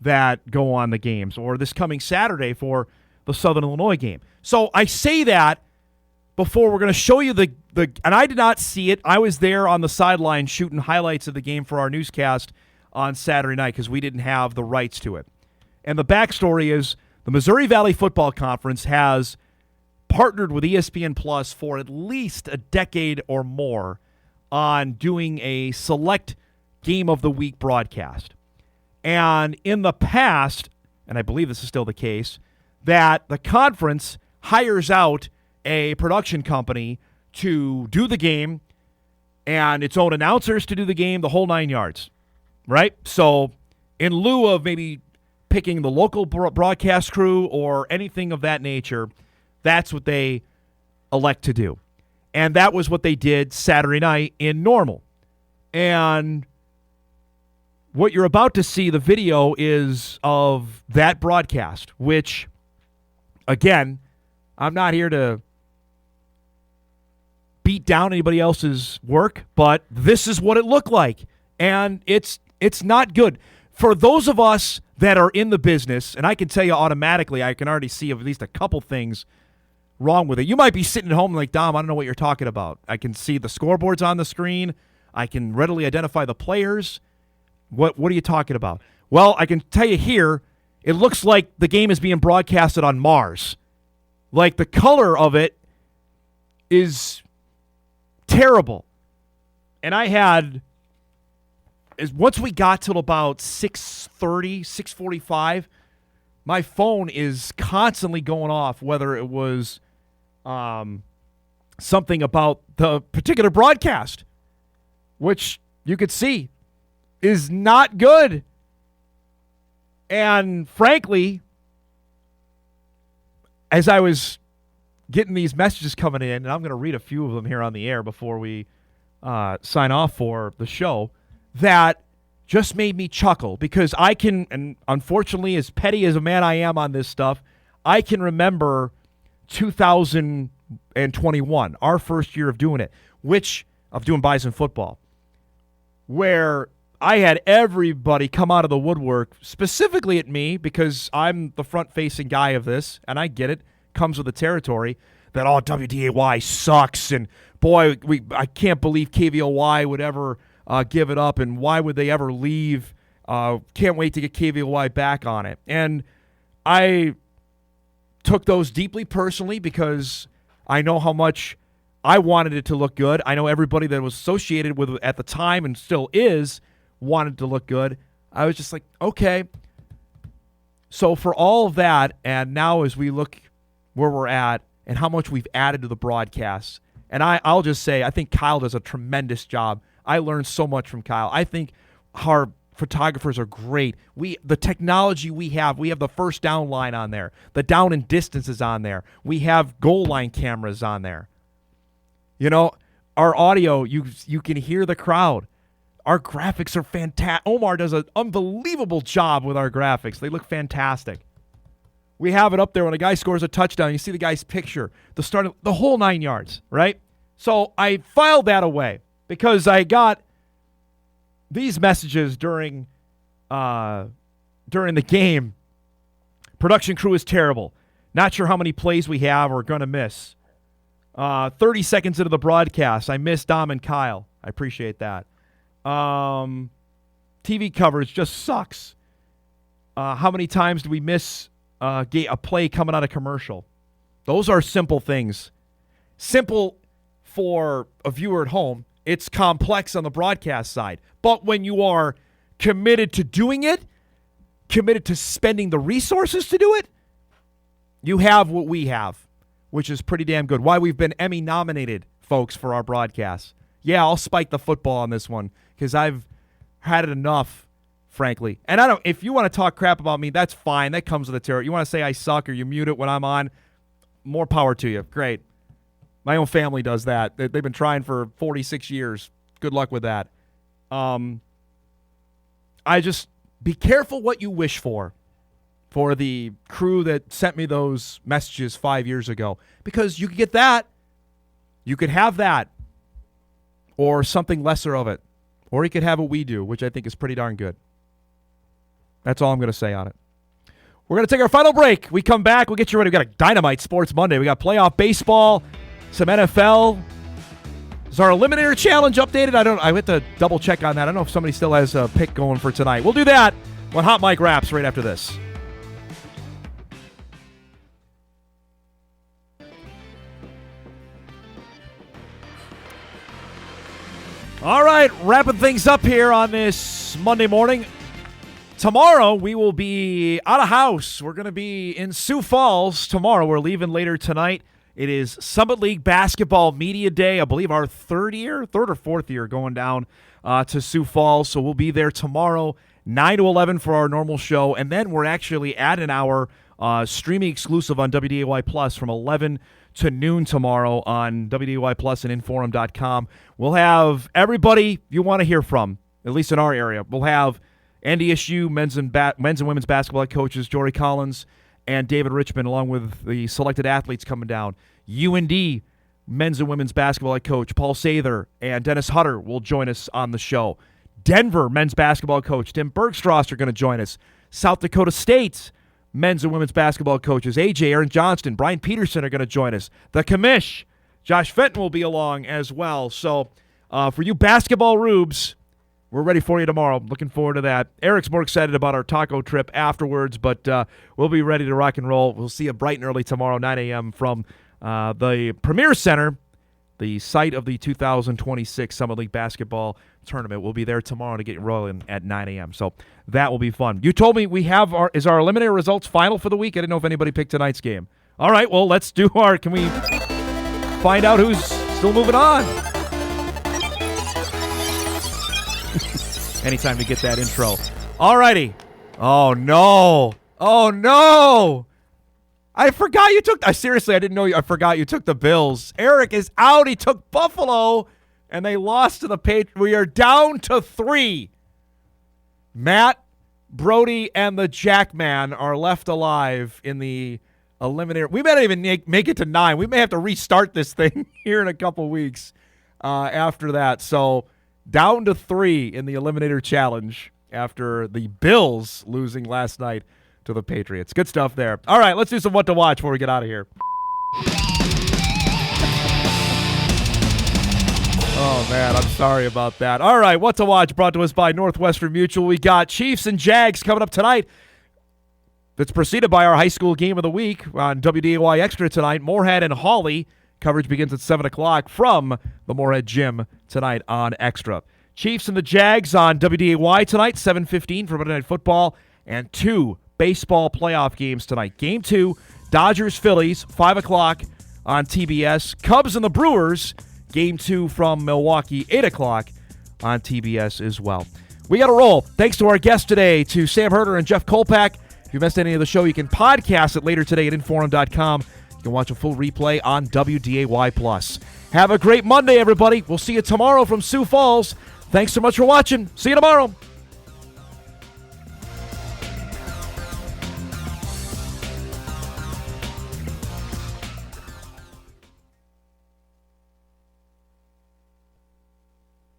that go on the games, or this coming Saturday for the Southern Illinois game. So I say that before we're going to show you and I did not see it. I was there on the sideline shooting highlights of the game for our newscast on Saturday night because we didn't have the rights to it. And the backstory is the Missouri Valley Football Conference has partnered with ESPN Plus for at least a decade or more on doing a select game of the week broadcast. And in the past, and I believe this is still the case, that the conference hires out a production company to do the game and its own announcers to do the game, the whole 9 yards, right? So in lieu of maybe picking the local broadcast crew or anything of that nature, that's what they elect to do. And that was what they did Saturday night in Normal. And what you're about to see, the video, is of that broadcast, which, again, I'm not here to beat down anybody else's work, but this is what it looked like. And it's not good. For those of us that are in the business, and I can tell you automatically, I can already see at least a couple things wrong with it. You might be sitting at home like, Dom, I don't know what you're talking about. I can see the scoreboards on the screen. I can readily identify the players. What are you talking about? Well, I can tell you here, it looks like the game is being broadcasted on Mars. Like, the color of it is terrible. And once we got till about 6:30, 6:45, my phone is constantly going off, whether it was something about the particular broadcast, which you could see is not good. And frankly, as I was getting these messages coming in, and I'm going to read a few of them here on the air before we sign off for the show, that just made me chuckle because I can, and unfortunately, as petty as a man I am on this stuff, I can remember 2021, our first year of doing it, of doing Bison football, where I had everybody come out of the woodwork, specifically at me, because I'm the front-facing guy of this, and I get it, comes with the territory, that, WDAY sucks, and boy, I can't believe KVOY would ever give it up, and why would they ever leave? Can't wait to get KVOY back on it. And I took those deeply personally because I know how much I wanted it to look good. I know everybody that was associated with it at the time and still is wanted to look good. I was just like, okay. So for all of that, and now as we look where we're at and how much we've added to the broadcasts, And I'll just say, I think Kyle does a tremendous job. I learned so much from Kyle. I think our photographers are great. The technology we have the first down line on there. The down and distance is on there. We have goal line cameras on there. You know, our audio, you can hear the crowd. Our graphics are fantastic. Omar does an unbelievable job with our graphics. They look fantastic. We have it up there when a guy scores a touchdown. You see the guy's picture, the whole 9 yards, right? So I filed that away because I got these messages during the game. Production crew is terrible. Not sure how many plays we have or going to miss. 30 seconds into the broadcast, I missed Dom and Kyle. I appreciate that. TV coverage just sucks. How many times do we miss a play coming out of commercial? Those are simple things. Simple for a viewer at home. It's complex on the broadcast side. But when you are committed to doing it, committed to spending the resources to do it, you have what we have, which is pretty damn good. Why we've been Emmy nominated, folks, for our broadcasts. Yeah, I'll spike the football on this one because I've had it enough, frankly. And if you want to talk crap about me, that's fine. That comes with the territory. You want to say I suck or you mute it when I'm on, more power to you. Great. My own family does that. They've been trying for 46 years. Good luck with that. I just be careful what you wish for the crew that sent me those messages 5 years ago, because you could get that. You could have that or something lesser of it, or you could have what we do, which I think is pretty darn good. That's all I'm going to say on it. We're going to take our final break. We come back. We'll get you ready. We got a Dynamite Sports Monday. We got playoff baseball, some NFL. Is our Eliminator Challenge updated? I went to double check on that. I don't know if somebody still has a pick going for tonight. We'll do that when Hot Mike wraps right after this. All right, wrapping things up here on this Monday morning. Tomorrow, we will be out of house. We're going to be in Sioux Falls tomorrow. We're leaving later tonight. It is Summit League Basketball Media Day. I believe our third or fourth year going down to Sioux Falls. So we'll be there tomorrow, 9 to 11 for our normal show. And then we're actually at an hour streaming exclusive on WDAY Plus from 11 to noon tomorrow on WDAY Plus and Inforum.com. We'll have everybody you want to hear from, at least in our area. We'll have NDSU men's and women's basketball head coaches Jory Collins and David Richmond, along with the selected athletes coming down. UND men's and women's basketball head coach Paul Sather and Dennis Hutter will join us on the show. Denver men's basketball coach Tim Bergstrass are going to join us. South Dakota State men's and women's basketball coaches AJ, Aaron Johnston, Brian Peterson are going to join us. The commish, Josh Fenton, will be along as well. So for you basketball rubes, we're ready for you tomorrow. Looking forward to that. Eric's more excited about our taco trip afterwards, but we'll be ready to rock and roll. We'll see you bright and early tomorrow, 9 a.m. from the Premier Center, the site of the 2026 Summit League Basketball Tournament. We'll be there tomorrow to get rolling at 9 a.m. So that will be fun. You told me is our eliminator results final for the week? I didn't know if anybody picked tonight's game. All right, well, let's do can we find out who's still moving on? Anytime to get that intro. All righty. Oh, no. Oh, no. I forgot you took... seriously, I didn't know I forgot you took the Bills. Eric is out. He took Buffalo, and they lost to the Patriots. We are down to 3. Matt, Brody, and the Jackman are left alive in the eliminator. We may not even make it to 9. We may have to restart this thing here in a couple weeks after that. So down to 3 in the Eliminator Challenge after the Bills losing last night to the Patriots. Good stuff there. All right, let's do some what to watch before we get out of here. Oh, man, I'm sorry about that. All right, what to watch brought to us by Northwestern Mutual. We got Chiefs and Jags coming up tonight. That's preceded by our high school game of the week on WDAY Extra tonight. Moorhead and Hawley. Coverage begins at 7 o'clock from the Moorhead Gym tonight on Extra. Chiefs and the Jags on WDAY tonight, 7:15 for Monday Night Football, and 2 baseball playoff games tonight. Game 2, Dodgers-Phillies, 5 o'clock on TBS. Cubs and the Brewers, Game 2 from Milwaukee, 8 o'clock on TBS as well. We got to roll. Thanks to our guests today, to Sam Herder and Jeff Kolpack. If you missed any of the show, you can podcast it later today at Inforum.com. You can watch a full replay on WDAY+. Have a great Monday, everybody. We'll see you tomorrow from Sioux Falls. Thanks so much for watching. See you tomorrow.